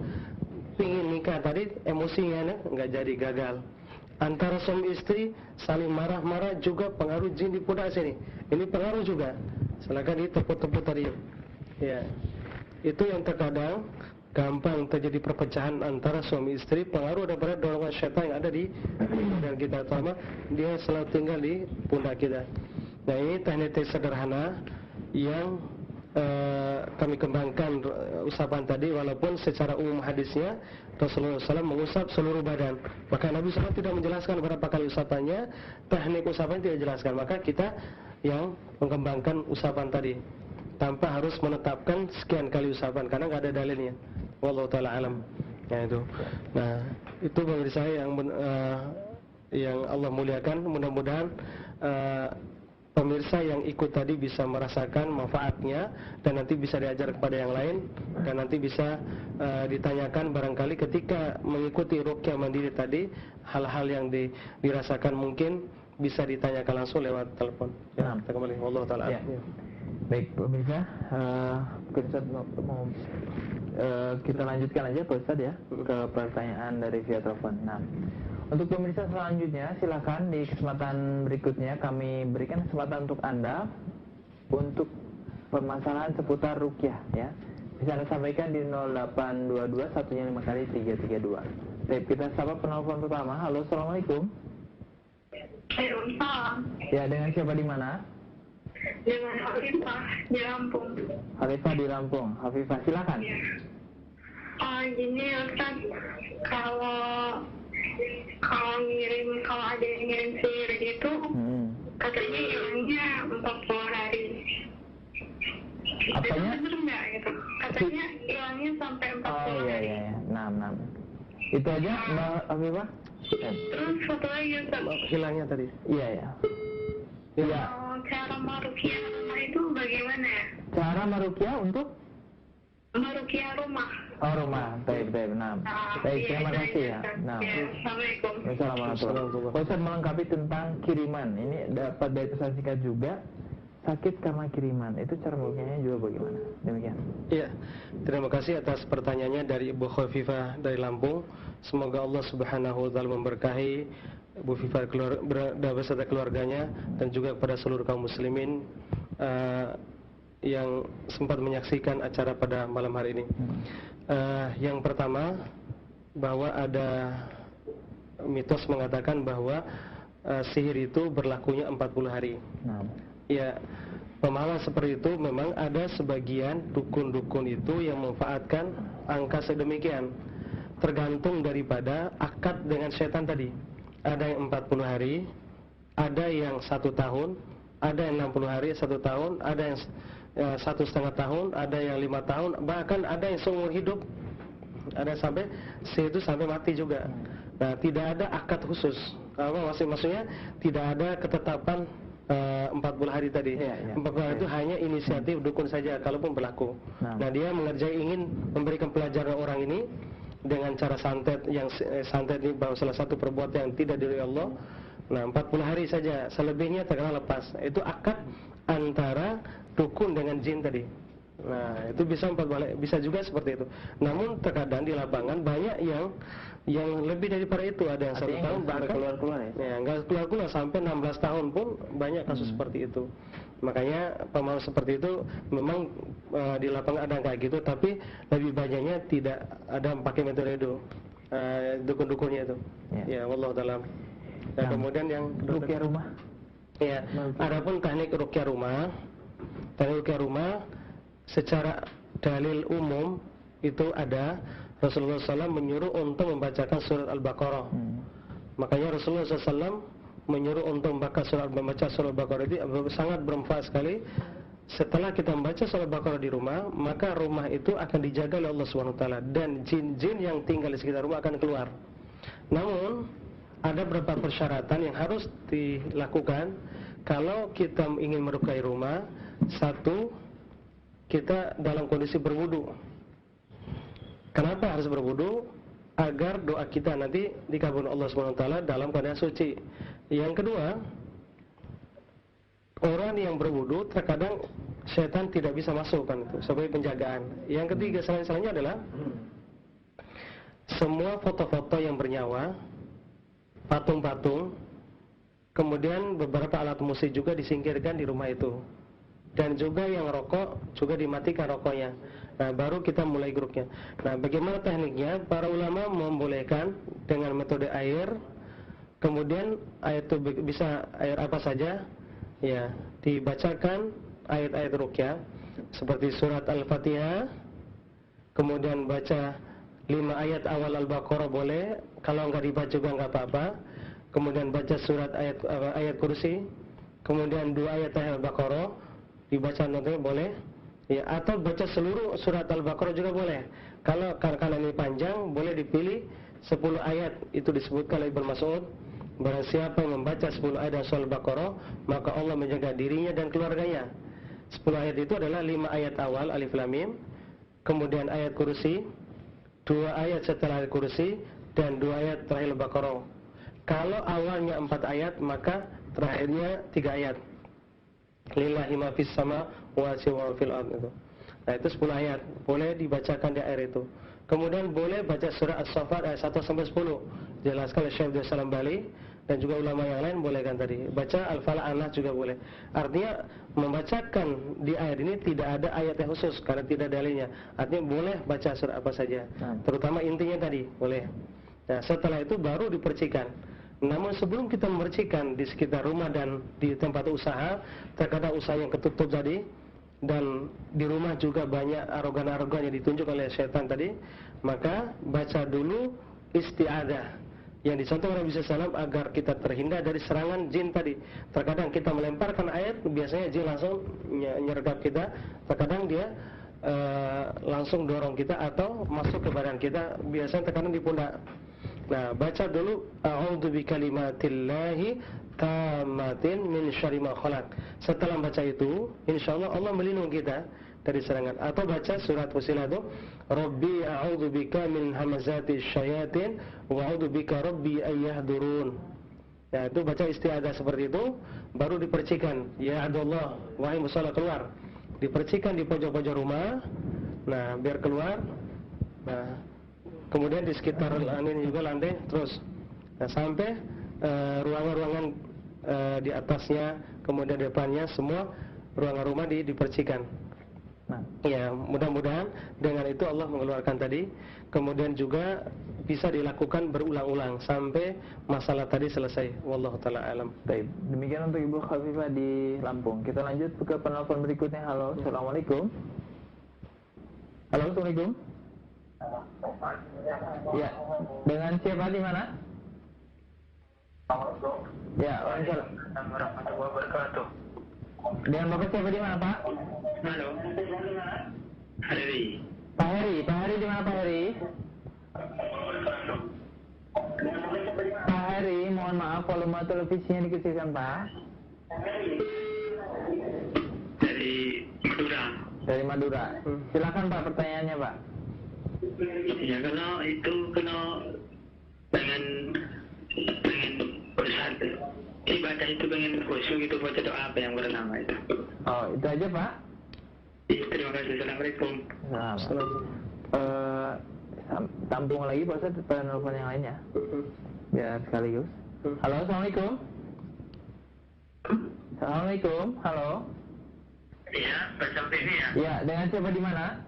pingin nikah tadi emosinya nggak jadi, gagal. Antara suami istri saling marah-marah juga pengaruh jin di pundak sini. Ini pengaruh juga. Silakan ditepuk-tepuk tadi. Ya, itu yang terkadang gampang terjadi perpecahan antara suami istri, pengaruh daripada dorongan syaitan yang ada di badan kita, terutama dia selalu tinggal di pundak kita. Nah ini teknik sederhana yang kami kembangkan usapan tadi, walaupun secara umum hadisnya Rasulullah SAW mengusap seluruh badan, maka Nabi SAW tidak menjelaskan berapa kali usapannya, teknik usapan tidak dijelaskan, maka kita yang mengembangkan usapan tadi tanpa harus menetapkan sekian kali usapan karena nggak ada dalilnya. Wallahu ta'ala alam. Ya itu. Nah itu pemirsa yang Allah muliakan, mudah-mudahan pemirsa yang ikut tadi bisa merasakan manfaatnya dan nanti bisa diajar kepada yang lain dan nanti bisa ditanyakan barangkali ketika mengikuti ruqyah mandiri tadi, hal-hal yang dirasakan mungkin bisa ditanyakan langsung lewat telepon. Ya, kita kembali. Wallahu ta'ala alam. Ya. Baik pemirsa, Pak Ustadz mau kita lanjutkan aja Pak Ustadz ya ke pertanyaan dari via telepon. Nah, Untuk pemirsa selanjutnya, silakan di kesempatan berikutnya kami berikan kesempatan untuk Anda untuk permasalahan seputar ruqyah ya. Bisa Anda sampaikan di 0822 satunya 5 kali 332. Baik, kita sapa penelpon pertama. Halo, assalamualaikum. Waalaikumsalam. Ya, dengan siapa di mana? Dengan Hafifah di Lampung. Hafifah di Lampung. Hafifah, silakan. Ya. Gini Ustaz, kalau ada yang ngirim sihir gitu, katanya hilangnya 40 hari. Apanya? Itu bener nggak gitu? Katanya hilangnya sampai 40 Oh iya hari. iya iya. Nah. Itu aja Mbak Hafifah? Terus satu lagi Ustaz. Hilangnya tadi. Iya ya. Iya. Cara meruqyah rumah itu bagaimana ya? Cara meruqyah untuk Meruqyah rumah. rumah. Baik. Nah. Baik, terima kasih ya. Nah. Assalamualaikum. Assalamualaikum. Ustaz melengkapi tentang kiriman. Ini dapat dari pesan singkat juga. Sakit karena kiriman. Itu cara meruqyahnya juga bagaimana? Demikian. Iya, terima kasih atas pertanyaannya dari Ibu Khafifah dari Lampung. Semoga Allah Subhanahu wa taala memberkahi Ibu Khafifah beserta keluarganya dan juga kepada seluruh kaum muslimin yang sempat menyaksikan acara pada malam hari ini. Yang pertama, bahwa ada mitos mengatakan bahwa sihir itu berlakunya 40 hari. Nah. Ya, pemahaman seperti itu memang ada sebagian dukun-dukun itu yang memanfaatkan angka sedemikian. Tergantung daripada akad dengan setan tadi. Ada yang 40 hari, ada yang 1 tahun, ada yang 60 hari 1 tahun, ada yang 1,5 tahun, ada yang 5 tahun, bahkan ada yang seumur hidup. Ada sampai itu sampai mati juga. Nah, tidak ada akad khusus. Maksudnya tidak ada ketetapan 40 hari tadi. 40 hari itu hanya inisiatif dukun saja kalaupun berlaku. Nah, dia ingin memberikan pelajaran orang ini dengan cara santet, yang santet ini bahwa salah satu perbuatan yang tidak diridhoi Allah. Nah, 40 hari saja, selebihnya terkena lepas. Itu akad antara dukun dengan jin tadi. Nah, itu bisa juga seperti itu. Namun terkadang di lapangan banyak yang lebih daripada itu, ada yang 1 tahun bahkan keluar ya. Nggak keluar sampai 16 tahun pun banyak kasus seperti itu. Makanya pemahaman seperti itu memang di lapangan ada kayak gitu, tapi lebih banyaknya tidak ada pakai metode itu, dukun-dukunnya itu. Ya, wallahu taala. Dan kemudian yang ruqyah rumah. Ya, adapun teknik ruqyah rumah secara dalil umum itu ada. Rasulullah SAW menyuruh untuk membacakan surat Al-Baqarah. Makanya Rasulullah SAW menyuruh untuk membaca surat Al-Baqarah itu sangat bermanfaat sekali. Setelah kita membaca surat Al-Baqarah di rumah, maka rumah itu akan dijaga oleh Allah SWT, dan jin-jin yang tinggal di sekitar rumah akan keluar. Namun ada beberapa persyaratan yang harus dilakukan kalau kita ingin meruqyah rumah. Satu, kita dalam kondisi berwudu. Kenapa harus berwudu? Agar doa kita nanti dikabulkan Allah SWT dalam keadaan suci. Yang kedua, orang yang berwudu terkadang setan tidak bisa masuk kan, itu sebagai penjagaan. Yang ketiga, selainnya adalah semua foto-foto yang bernyawa, patung-patung, kemudian beberapa alat musik juga disingkirkan di rumah itu. Dan juga yang rokok juga dimatikan rokoknya. Nah, baru kita mulai grupnya. Nah, bagaimana tekniknya? Para ulama membolehkan dengan metode air. Kemudian air itu bisa air apa saja, ya, dibacakan ayat-ayat ruqyah seperti surat Al-Fatihah. Kemudian baca 5 ayat awal Al-Baqarah boleh. Kalau enggak dibaca juga enggak apa-apa. Kemudian baca surat ayat kursi. Kemudian 2 ayat Al-Baqarah dibaca nanti boleh, ya, atau baca seluruh surat Al-Baqarah juga boleh. Kalau karena ini panjang, boleh dipilih 10 ayat. Itu disebutkan oleh Ibnu Mas'ud, barang siapa yang membaca 10 ayat dari surah Al-Baqarah, maka Allah menjaga dirinya dan keluarganya. 10 ayat itu adalah 5 ayat awal Alif Lam Mim, kemudian ayat kursi, 2 ayat setelah ayat kursi, dan 2 ayat terakhir Al-Baqarah. Kalau awalnya 4 ayat, maka terakhirnya 3 ayat. Lillahi ma fis sama wa fil ard itu. Nah, itu 10 ayat boleh dibacakan di air itu. Kemudian boleh baca surah As-Saffat ayat 1 sampai 10. dijelaskan oleh Syekh Abdul Salam Bali dan juga ulama yang lain bolehkan tadi. Baca Al-Falaq An-Nas juga boleh. Artinya membacakan di ayat ini tidak ada ayat yang khusus karena tidak ada dalilnya. Artinya boleh baca surat apa saja. Terutama intinya tadi, boleh. Nah, setelah itu baru dipercikan. Namun sebelum kita memercikan di sekitar rumah dan di tempat usaha, terkadang usaha yang ketutup tadi, dan di rumah juga banyak arogan-arogan yang ditunjuk oleh syaitan tadi, maka baca dulu isti'adzah yang dicontohkan Nabi SAW agar kita terhindar dari serangan jin tadi. Terkadang kita melemparkan air, biasanya jin langsung nyergap kita. Terkadang dia langsung dorong kita atau masuk ke badan kita, biasanya terkadang di pundak. Nah, baca dulu a'udzu bikalimatillahi tammatin min syarri ma khalaq. Setelah baca itu, insyaallah Allah melindungi kita dari serangan. Atau baca surat Fussilat itu, Rabbi a'udzu bika min hamazati syayatin wa a'udzu bika rabbi ayyahdurun. Ya, itu baca isti'adzah seperti itu, baru dipercikan. Ya Allah, wahai musalla keluar. Dipercikan di pojok-pojok rumah. Nah, biar keluar. Nah, kemudian di sekitar ini juga lantai terus. Nah, sampai ruangan-ruangan di atasnya, kemudian depannya semua ruangan rumah dipercikan. Ya, mudah-mudahan dengan itu Allah mengeluarkan tadi. Kemudian juga bisa dilakukan berulang-ulang sampai masalah tadi selesai. Wallahu taala alam. Baik, demikian untuk Ibu Khafifah di Lampung. Kita lanjut ke penelpon berikutnya. Halo, assalamualaikum. Halo, assalamualaikum. Ya, dengan siapa di mana? Ya, waalaikumsalam warahmatullahi wabarakatuh. Dengan Bapak siapa di mana, Pak? Halo. Heri. Pak Heri di mana Pak Heri? Pak Heri, mohon maaf volume televisinya dikecilkan, Pak. Dari Madura. Dari Madura. Silakan Pak, pertanyaannya, Pak. Ya, kalau itu pengen bersatu ibadah itu pengen khusyuk itu baca doa apa yang bernama itu? Oh, itu aja, Pak. Iya, terima kasih. Assalamualaikum. Nah, tampung lagi Pak Ustaz penelpon yang lainnya. Biar sekaligus. Halo, assalamualaikum. Assalamualaikum. Halo. Iya, sampai ini ya. Ya, dengan siapa di mana?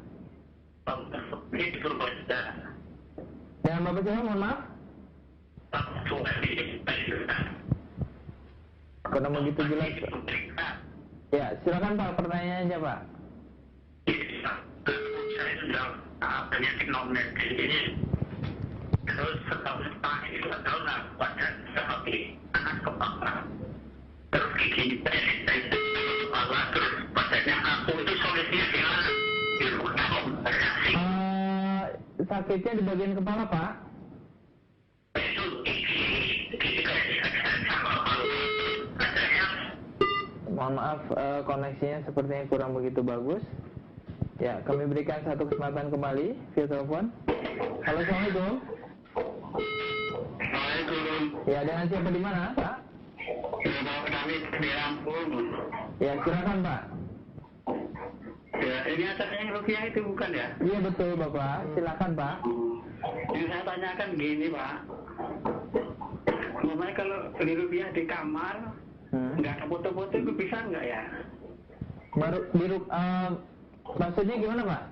Ini di Purbalingga. Dengan Bapak siapa, mohon maaf? Karena begitu jelas. Ya, silakan Pak, pertanyaannya Pak. Saya sudah penyakit non-med ini. Terus setahun itu 2 tahun lah pada seperti anak kepala. Terus gigi saya kepala terus badannya aku itu solusinya gimana? Sakitnya di bagian kepala, Pak? Mohon maaf, koneksinya sepertinya kurang begitu bagus. Ya, kami berikan satu kesempatan kembali via telepon. Halo, assalamualaikum. Waalaikumsalam. Ya, dengan siapa di mana, Pak? Kami di Lampung. Ya, silakan Pak. Ya, ini atasnya rupiah itu bukan ya? Iya betul Bapak, silakan Pak. Yang saya tanyakan gini Pak, namanya kalau beli rupiah di kamar, nggak ada foto-foto itu bisa nggak ya? Maksudnya gimana Pak?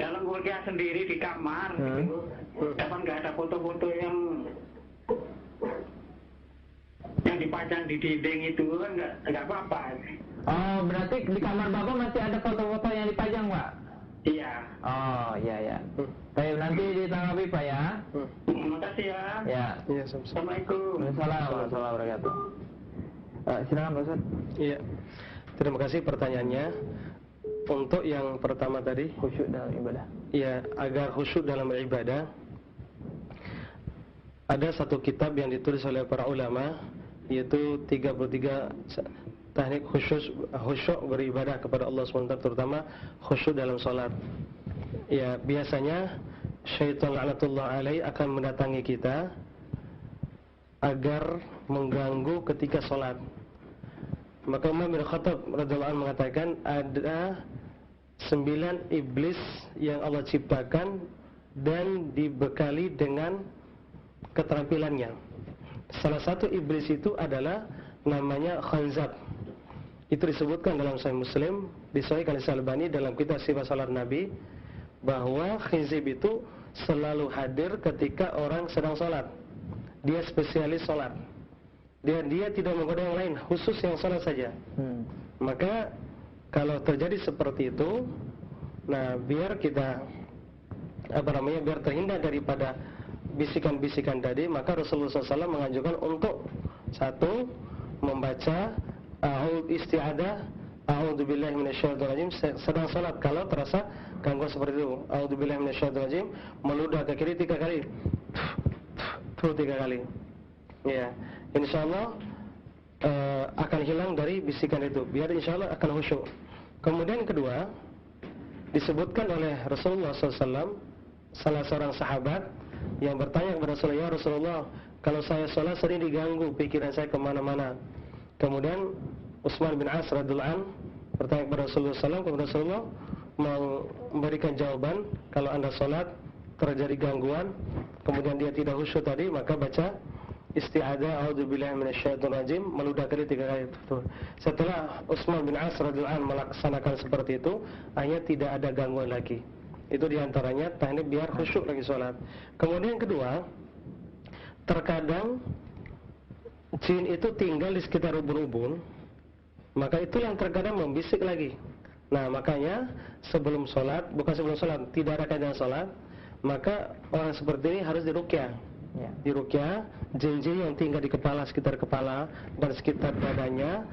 Dalam rupiah sendiri di kamar, gitu, dapat nggak ada foto-foto yang dipajang di dinding itu kan nggak apa-apa. Oh, berarti di kamar Bapak masih ada foto-foto yang dipajang, Pak? Iya. Oh, iya ya. Baik, nanti ditanggapi Pak ya. Terima kasih ya. Ya. Iya, Assalamualaikum. Waalaikumsalam warahmatullahi wabarakatuh. Silakan Pak Ustaz. Iya. Terima kasih pertanyaannya. Untuk yang pertama tadi, Khusyuk dalam ibadah. ya, agar khusyuk dalam ibadah, ada satu kitab yang ditulis oleh para ulama, yaitu 33 teknik khusyuk beribadah kepada Allah SWT, terutama khusyuk dalam sholat. Ya, biasanya syaitan la'natullah alaih akan mendatangi kita agar mengganggu ketika sholat. Maka Umar bin Khattab radhiyallahu anhu mengatakan ada 9 iblis yang Allah ciptakan dan dibekali dengan keterampilannya. Salah satu iblis itu adalah namanya khanzab. Itu disebutkan dalam Sahih Muslim, disahihkan oleh Al-Albani dalam kitab Sifat Salat Nabi, bahwa khinzib itu selalu hadir ketika orang sedang sholat. Dia spesialis sholat. Dia tidak menggoda yang lain, khusus yang sholat saja. Maka kalau terjadi seperti itu, nah biar kita biar terhindar daripada bisikan-bisikan tadi, maka Rasulullah SAW menganjurkan untuk satu, membaca isti'adah, a'udzubillahi minasyaitonirrajim sedang salat kalau terasa gangguan seperti itu. A'udzubillahi minasyaitonirrajim, meludah ke kiri 3 kali. 3 kali. Ya, insyaallah akan hilang dari bisikan itu. Biar insyaallah akan khusyuk. Kemudian kedua, disebutkan oleh Rasulullah SAW, salah seorang sahabat yang bertanya kepada Rasulullah, "Ya Rasulullah, kalau saya sholat sering diganggu pikiran saya kemana-mana." Kemudian Utsman bin As radhiyallahu anhu bertanya kepada Rasulullah SAW, kepada Rasulullah memberikan jawaban, kalau anda sholat terjadi gangguan, kemudian dia tidak khusyuk tadi, maka baca isti'adzah, a'udzubillahi minasyaitonirrajim, meludahkan 3 kali. Setelah Utsman bin As radhiyallahu anhu melaksanakan seperti itu, akhirnya tidak ada gangguan lagi. Itu diantaranya teknik biar khusyuk lagi sholat. Kemudian yang kedua, terkadang jin itu tinggal di sekitar ubun-ubun, maka itu yang terkadang membisik lagi. Nah makanya sebelum sholat, bukan sebelum sholat, tidak ada keadaan sholat, maka orang seperti ini harus diruqyah. Diruqyah, jin-jin yang tinggal di kepala, sekitar kepala dan sekitar badannya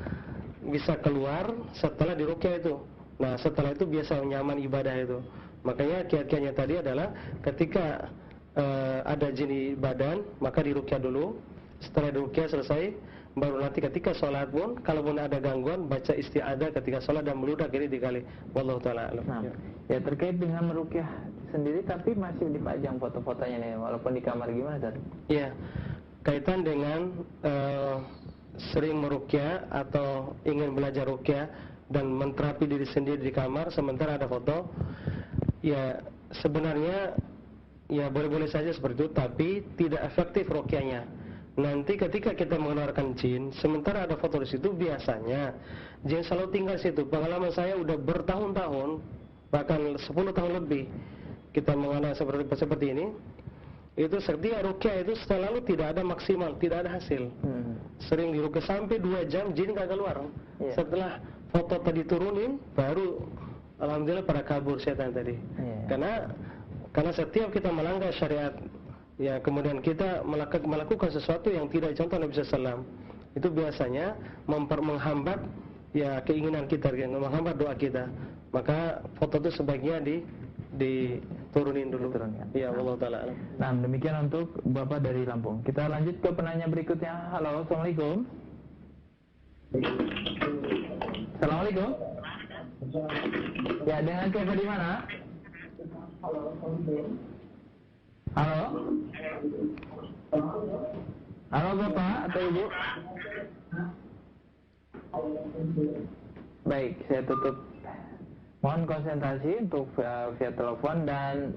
bisa keluar setelah diruqyah itu. Nah setelah itu biasa nyaman ibadah itu. Makanya kiat-kiatnya tadi adalah ketika ada jin di badan, maka diruqyah dulu. Setelah diruqyah selesai, baru nanti ketika sholat pun, kalaupun ada gangguan, baca isti'adzah ketika sholat dan meludah kiri 3 kali. Wallahu ta'ala alam. Nah, ya terkait dengan meruqyah sendiri, tapi masih dipajang foto-fotonya nih, walaupun di kamar, gimana Ustaz? Iya, kaitan dengan sering meruqyah atau ingin belajar ruqyah dan menterapi diri sendiri di kamar sementara ada foto, ya sebenarnya ya boleh-boleh saja seperti itu, tapi tidak efektif ruqyahnya. Nanti ketika kita mengeluarkan jin, sementara ada foto di situ, biasanya jin selalu tinggal di situ. Pengalaman saya udah bertahun-tahun, bahkan 10 tahun lebih kita mengenal seperti ini. Itu setiap ruqyah itu selalu tidak ada maksimal, tidak ada hasil. Sering diruqyah sampai 2 jam jin nggak keluar. Setelah foto tadi turunin, baru alhamdulillah pada kabur setan tadi. Karena setiap kita melanggar syariat, ya kemudian kita melakukan sesuatu yang tidak contoh Nabi SAW, itu biasanya menghambat ya keinginan kita, menghambat doa kita. Maka foto itu sebaiknya diturunin dulu. Ya Allah Ta'ala. Nah demikian untuk Bapak dari Lampung. Kita lanjut ke penanya berikutnya. Halo, Assalamualaikum. Assalamualaikum. Ya, dengan siapa di mana? Halo. Halo Bapak atau Ibu? Baik, saya tutup. Mohon konsentrasi untuk via telepon dan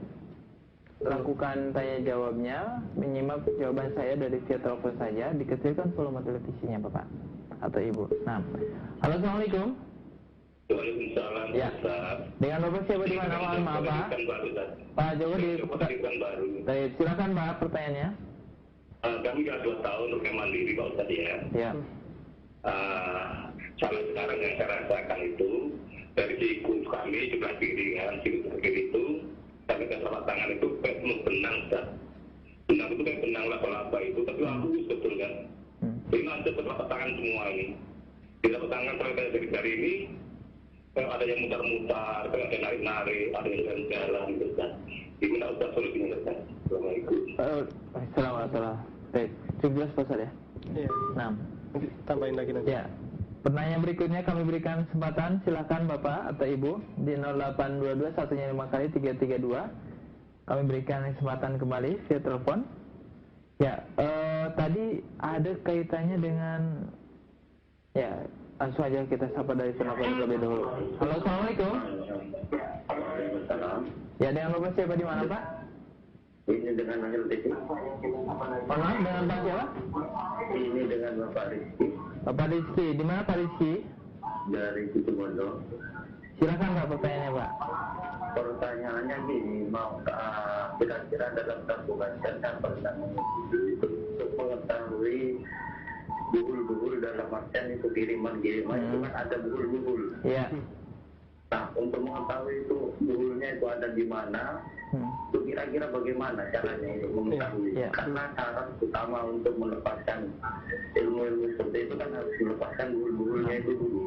lakukan tanya jawabnya. Menyimak jawaban saya dari via telepon saja. Dikecilkan volume televisinya Bapak atau Ibu. Nah, halo, Assalamualaikum. Waalaikumsalam. Ya. Dengan Bapak siapa di mana? Mohon maaf Pak. Pak Joko di baru. Baik, silakan Pak pertanyaannya. Kami sudah 2 tahun untuk mandiri Pak Ustaz ya. Ya. Sampai sekarang yang saya rasakan itu dari siku kami juga piringan siku kiri itu sampai ke telapak tangan itu kayak benang Ustaz. Benang itu kayak benang laba-laba itu, tapi halus betul kan. Ini ada telapak tangan semua ini. Di telapak tangan sampai dari jari ini ada yang mutar-mutar, ada yang narik-narik, ada yang jalan-jalan gitu kan. Gimana Ustaz solusinya Ustaz? Assalamualaikum. Assalamualaikum. Baik, cukup jelas Pak Ustaz ya? Iya. Nah, Tambahin lagi nanti. ya. Pertanyaan berikutnya kami berikan kesempatan, silakan Bapak atau Ibu di 0822 satunya 5 kali 332. Kami berikan kesempatan kembali via telepon. Ya, tadi ada kaitannya dengan ya, langsung aja kita sapa dari telepon terlebih dahulu. Halo, Assalamualaikum. Ya, dengan Bapak siapa di mana Pak? Ini dengan Ahil Rizki. Maaf, dengan Pak siapa? Ini dengan Bapak Rizki Bapak Rizki. Di mana Pak Rizki? dari Situbondo. Silakan Pak pertanyaannya Pak. Pertanyaannya gini, mau kira-kira dalam satu bacaan tentang untuk mengetahui buhul-buhul dalam artian itu kiriman-kiriman itu kan ada buhul-buhul. Iya. Nah, untuk mengetahui itu buhulnya itu ada di mana, itu kira-kira bagaimana caranya untuk mengetahui? Iya. Karena syarat utama untuk melepaskan ilmu-ilmu seperti itu kan harus melepaskan buhul-buhulnya itu dulu.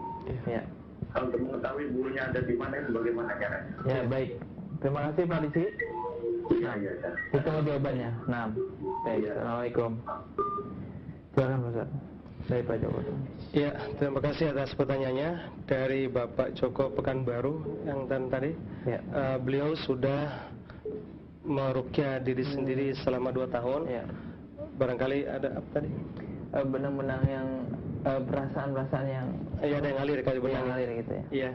Iya. Kalau untuk mengetahui buhulnya ada di mana itu bagaimana caranya? Ya, baik. Terima kasih Pak Rizki. Iya, iya. Itu jawabannya. Nah, baik. Iya. Assalamualaikum. Silakan Pak Ustaz. Dari Pak Joko. Ya, terima kasih atas pertanyaannya dari Bapak Joko Pekanbaru yang tadi. Ya. Beliau sudah meruqyah diri sendiri selama 2 tahun. Ya. Barangkali ada apa tadi? Benang-benang yang perasaan-perasaan yang Ya, ada yang ngalir kali yang benang. ngalir gitu ya. Iya.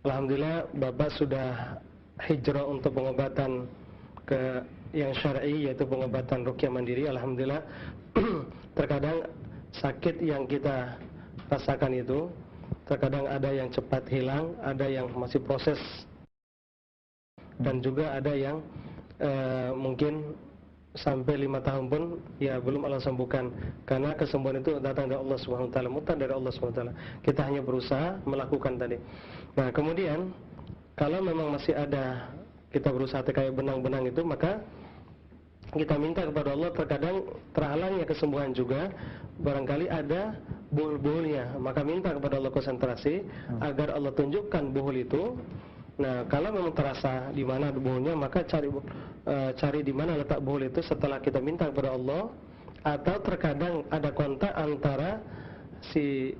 Alhamdulillah Bapak sudah hijrah untuk pengobatan ke yang syar'i, yaitu pengobatan ruqyah mandiri. Alhamdulillah. Terkadang sakit yang kita rasakan itu terkadang ada yang cepat hilang, ada yang masih proses, dan juga ada yang mungkin sampai 5 tahun pun ya belum Allah sembuhkan, karena kesembuhan itu datang dari Allah Subhanahu wa taala, mutlak dari Allah Subhanahu wa taala. Kita hanya berusaha melakukan tadi. Nah, kemudian kalau memang masih ada kita berusaha kayak benang-benang itu, maka kita minta kepada Allah. Terkadang terhalangnya kesembuhan juga, barangkali ada buhul-buhulnya, maka minta kepada Allah konsentrasi agar Allah tunjukkan buhul itu. Nah, kalau memang terasa di mana buhulnya, maka cari di mana letak buhul itu setelah kita minta kepada Allah. Atau terkadang ada kontak antara si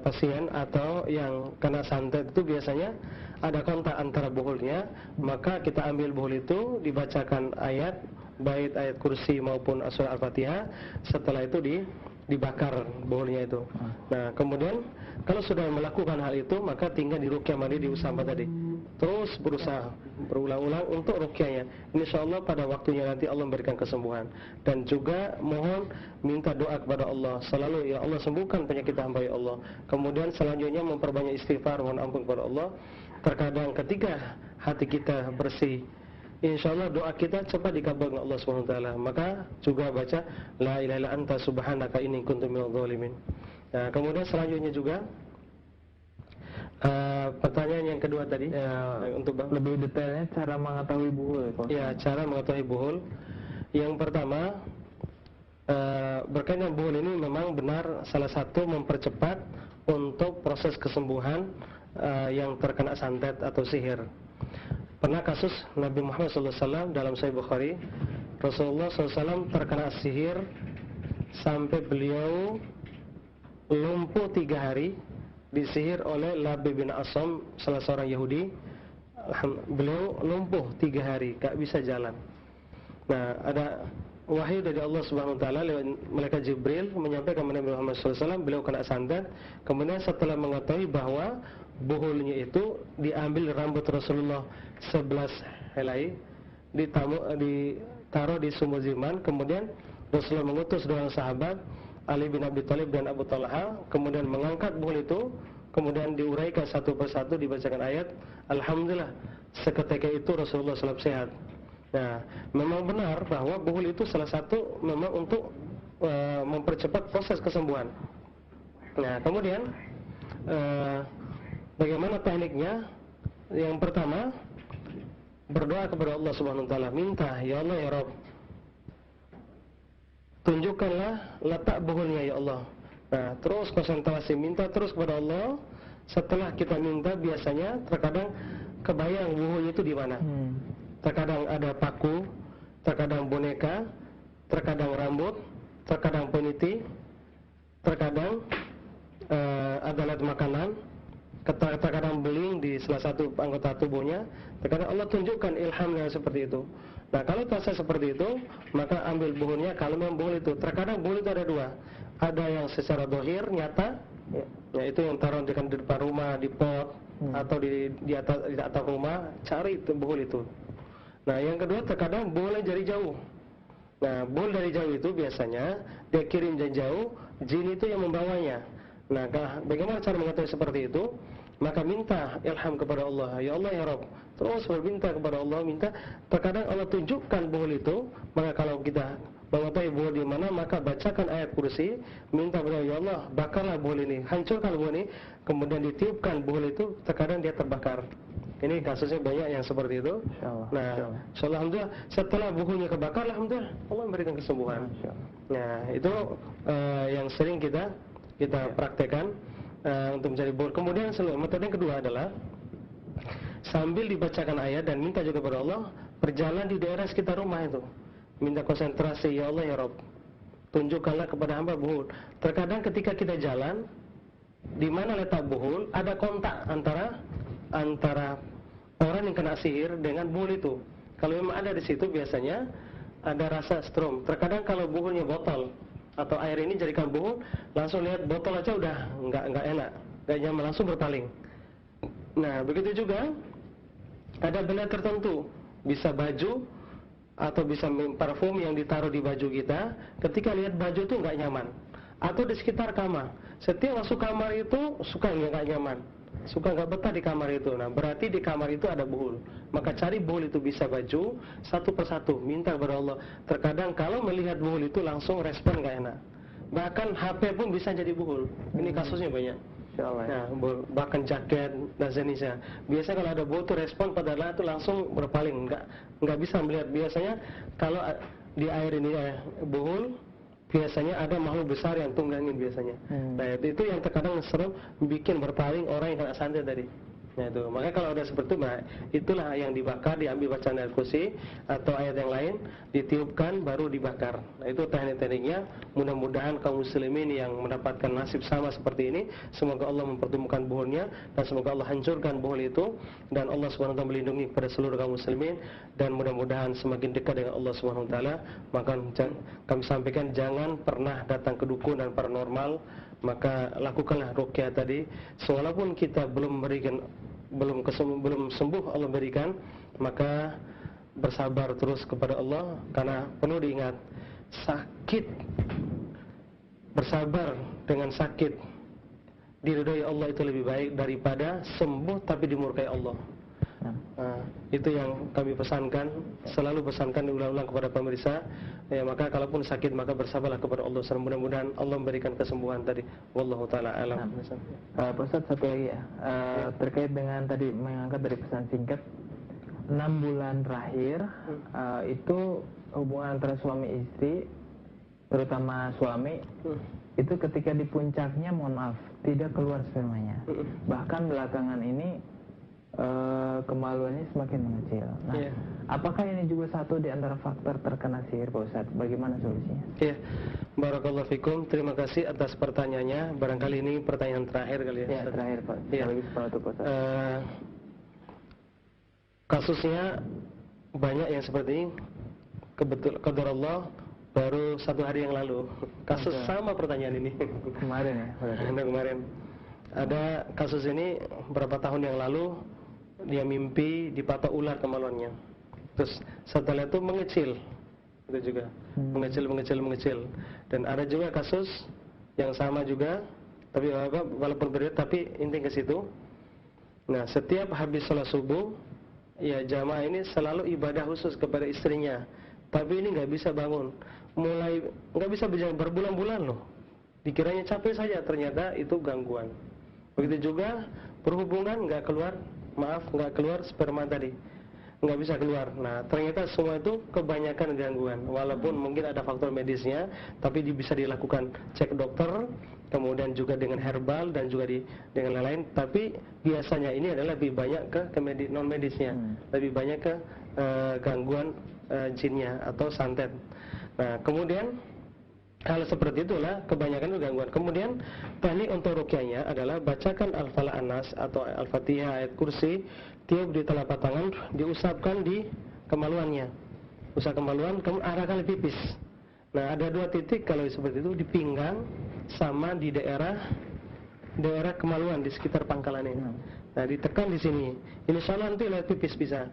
pasien atau yang kena santet itu, biasanya ada kontak antara buhulnya, maka kita ambil buhul itu, dibacakan ayat, baik ayat kursi maupun surah Al-Fatihah. Setelah itu dibakar buhulnya itu. Nah, kemudian kalau sudah melakukan hal itu, maka tinggal diruqyah mandiri, diusaha tadi. Terus berusaha berulang-ulang untuk ruqyahnya. Insyaallah pada waktunya nanti Allah memberikan kesembuhan. Dan juga mohon minta doa kepada Allah selalu, ya Allah sembuhkan penyakit hamba ya Allah. Kemudian selanjutnya memperbanyak istighfar, mohon ampun kepada Allah. Terkadang ketika hati kita bersih, insyaallah doa kita cepat dikabulkan Allah Subhanahu wa taala. Maka juga baca la ilaha illa anta subhanaka inni kuntu minadh dhalimin. Nah, kemudian selanjutnya juga pertanyaan yang kedua tadi, untuk lebih detailnya cara mengetahui buhul. Ya, cara mengetahui buhul. Yang pertama, berkaitan buhul ini memang benar salah satu mempercepat untuk proses kesembuhan yang terkena santet atau sihir. Pernah kasus Nabi Muhammad SAW dalam Sahih Bukhari, Rasulullah SAW terkena sihir sampai beliau lumpuh 3 hari, disihir oleh Labib bin Asam, salah seorang Yahudi. Beliau lumpuh 3 hari, gak bisa jalan. Nah, ada wahyu dari Allah Subhanahu wa taala lewat malaikat Jibril menyampaikan kepada Nabi Muhammad SAW, beliau kena santet. Kemudian setelah mengetahui bahwa buhulnya itu diambil rambut Rasulullah 11 helai, ditaruh di sumur Ziman. Kemudian Rasulullah mengutus 2 orang sahabat, Ali bin Abi Thalib dan Abu Talha, kemudian mengangkat buhul itu, kemudian diuraikan satu persatu, dibacakan ayat. Alhamdulillah, seketika itu Rasulullah SAW sehat. Nah, memang benar bahwa buhul itu salah satu memang untuk mempercepat proses kesembuhan. Nah, kemudian bagaimana tekniknya? Yang pertama, berdoa kepada Allah Subhanahu wa taala, minta, ya Allah ya Rabb, tunjukkanlah letak buhulnya ya Allah. Nah, terus konsentrasi, minta terus kepada Allah. Setelah kita minta, biasanya terkadang kebayang buhulnya itu di mana. Terkadang ada paku, terkadang boneka, terkadang rambut, terkadang peniti, terkadang ada alat makanan, terkadang beling di salah satu anggota tubuhnya. Terkadang Allah tunjukkan ilham yang seperti itu. Nah, kalau terasa seperti itu, maka ambil buhulnya. Kalau memang buhul itu, terkadang buhul itu ada 2. Ada yang secara dohir, nyata, yaitu yang taruh di depan rumah, di pot, atau di atas rumah, cari itu buhul itu. Nah, yang kedua terkadang boleh dari jauh. Nah, boleh dari jauh itu biasanya dia kirim dari jauh, jin itu yang membawanya. Nah, bagaimana cara mengetahui seperti itu? Maka minta ilham kepada Allah. Ya Allah ya Rabb. Terus berminta kepada Allah, minta. Terkadang Allah tunjukkan buhul itu. Maka kalau kita mengetahui buhul di mana, maka bacakan ayat kursi, minta kepada Ya Allah, bakarlah buhul ini, hancurkan buhul ini, kemudian ditiupkan buhul itu, terkadang dia terbakar. Ini kasusnya banyak yang seperti itu. Insyaallah. Nah, insyaallah, alhamdulillah, setelah buhulnya kebakar, alhamdulillah, Allah memberikan kesembuhan. Nah, itu yang sering kita praktekkan untuk mencari buhul. Kemudian metode yang kedua adalah sambil dibacakan ayat dan minta juga kepada Allah, berjalan di daerah sekitar rumah itu, minta konsentrasi. Ya Allah ya Rabb, tunjukkanlah kepada hamba buhul. Terkadang ketika kita jalan, di mana letak buhul, ada kontak antara orang yang kena sihir dengan buhul itu. Kalau memang ada di situ, biasanya ada rasa strom. Terkadang kalau buhulnya botol atau air ini jadikan buhul, langsung lihat botol aja udah nggak enak, nggak nyaman, langsung berpaling. Nah, begitu juga ada benda tertentu, bisa baju atau bisa parfum yang ditaruh di baju kita. Ketika lihat baju itu nggak nyaman, atau di sekitar kamar, setiap masuk kamar itu suka nggak nyaman, suka nggak betah di kamar itu. Nah, berarti di kamar itu ada buhul. Maka cari buhul itu, bisa baju, satu persatu minta kepada Allah. Terkadang kalau melihat buhul itu langsung respon nggak enak, bahkan HP pun bisa jadi buhul. Ini kasusnya banyak. Insyaallah. Nah, bahkan jaket dan jenisnya. Biasanya kalau ada buhul itu respon pada Allah itu langsung berpaling, nggak bisa melihat. Biasanya kalau di air ini buhul, biasanya ada makhluk besar yang tunggangin biasanya. Nah, itu yang terkadang serem, bikin berpaling orang yang kena santet tadi. Nah, itu. Makanya kalau ada seperti itu, nah, itulah yang dibakar, diambil bacaan ayat kursi atau ayat yang lain, ditiupkan baru dibakar. Nah, itu teknik-tekniknya. Mudah-mudahan kaum muslimin yang mendapatkan nasib sama seperti ini, semoga Allah mempertemukan buhulnya dan semoga Allah hancurkan buhul itu, dan Allah SWT melindungi kepada seluruh kaum muslimin, dan mudah-mudahan semakin dekat dengan Allah SWT. Maka kami sampaikan, jangan pernah datang ke dukun dan paranormal, maka lakukanlah ruqyah tadi. Walaupun kita belum sembuh Allah berikan, maka bersabar terus kepada Allah, karena perlu diingat, bersabar dengan sakit diridhoi Allah itu lebih baik daripada sembuh tapi dimurkai Allah. Itu yang kami pesankan, selalu pesankan diulang-ulang kepada pemirsa. Ya, maka kalaupun sakit maka bersabarlah kepada Allah. Mudah-mudahan Allah memberikan kesembuhan tadi. Wallahu taala alam. Pak Ustadz, satu lagi ya, terkait dengan tadi mengangkat dari pesan singkat, 6 bulan terakhir itu hubungan antara suami istri, terutama suami, itu ketika di puncaknya, mohon maaf, tidak keluar spermanya. Bahkan belakangan ini kemaluannya semakin mengecil. Nah, apakah ini juga satu di antara faktor terkena sihir, Pak Ustadz? Bagaimana solusinya? Iya, barakallahu fikum. Terima kasih atas pertanyaannya. Barangkali ini pertanyaan terakhir kali ya. Ya, terakhir Pak. Ya. Lagi penutup, Pak Ustadz. Kasusnya banyak yang seperti ini. Qadar Allah, baru 1 hari yang lalu kasus sama pertanyaan ini. Kemarin ya? Kemarin. Ada kasus ini berapa tahun yang lalu, dia mimpi dipatok ular kemaluannya. Terus setelah itu mengecil. Itu juga mengecil. Dan ada juga kasus yang sama juga, tapi walaupun berbeda tapi inti ke situ. Nah, setiap habis sholat subuh, ya jamaah ini selalu ibadah khusus kepada istrinya. Tapi ini nggak bisa bangun. Mulai nggak bisa berjalan berbulan-bulan loh. Dikiranya capek saja, ternyata itu gangguan. Begitu juga berhubungan nggak keluar sperma tadi, nggak bisa keluar. Nah, ternyata semua itu kebanyakan gangguan. Walaupun mungkin ada faktor medisnya, tapi bisa dilakukan cek dokter, kemudian juga dengan herbal dan juga dengan lain-lain. Tapi biasanya ini adalah lebih banyak ke non medisnya, lebih banyak ke gangguan jinnya atau santet. Nah, kemudian hal seperti itulah kebanyakan gangguan. Kemudian teknik untuk ruqyahnya adalah bacakan Al-Falaq An-Nas atau Al-Fatihah, ayat kursi, tiup di telapak tangan, diusapkan di kemaluannya. Usap kemaluan, kemudian arahkan pipis. Nah, ada 2 titik kalau seperti itu, di pinggang sama di daerah kemaluan di sekitar pangkalan ini. Nah, ditekan di sini. Insya Allah nanti lewat pipis bisa.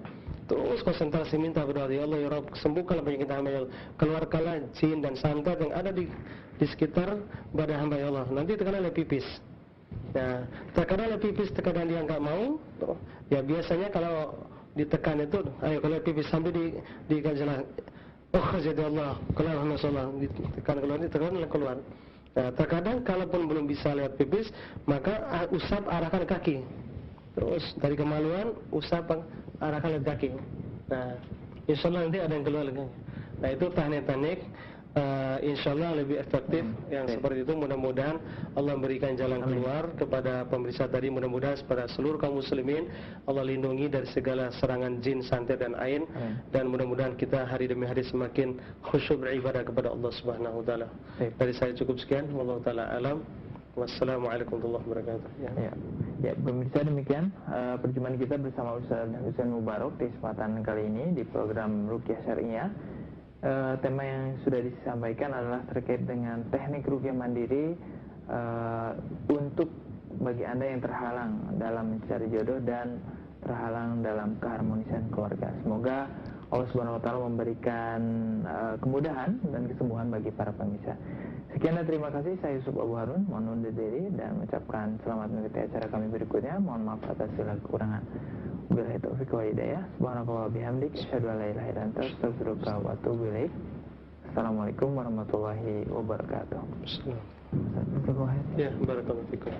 terus konsentrasi minta berdoa, ya Allah ya Rabb, sembuhkanlah penyakit hamba ya Allah, keluarkanlah jin dan santet yang ada di sekitar badan hamba ya Allah. Nanti tekan oleh pipis. Ya, terkadang oleh pipis, terkadang dia nggak mau. Ya biasanya kalau ditekan itu, ayo kalau pipis sampai dikajilah. Oh jadi Allah, keluar masalah, ditekan keluar. Nah, terkadang kalaupun belum bisa lewat pipis, maka usap arahkan kaki. Terus dari kemaluan usap arahkan lewat kaki. Nah, insyaallah nanti ada yang keluar lagi. Nah, itu teknik-teknik insyaallah lebih efektif yang seperti itu. Mudah-mudahan Allah memberikan jalan keluar kepada pemirsa tadi. Mudah-mudahan kepada seluruh kaum muslimin Allah lindungi dari segala serangan jin, santet dan ain. Dan mudah-mudahan kita hari demi hari semakin khusyuk beribadah kepada Allah Subhanahu wa taala. Dari saya cukup sekian. Wallahu taala alam. Wassalamualaikum warahmatullahi wabarakatuh. Ya, pemirsa, demikian perjumpaan kita bersama Ustaz Husain Mubarak di kesempatan kali ini di program Ruqyah Syariah. Tema yang sudah disampaikan adalah terkait dengan teknik ruqyah mandiri untuk bagi Anda yang terhalang dalam mencari jodoh dan terhalang dalam keharmonisan keluarga. Semoga Allah Subhanahu wa taala memberikan kemudahan dan kesembuhan bagi para pemirsa. Sekian dan terima kasih. Saya Yusuf Abu Harun, mohon undur diri dan mengucapkan selamat mengikuti acara kami berikutnya. Mohon maaf atas segala kekurangan. Wabillahi taufiq wal hidayah. Subhanallahi bihamdik, asyhadu an la ilaha illa anta, astaghfiruka wa atubu ilaik. Assalamualaikum warahmatullahi wabarakatuh. Ya, barakallahu fikum.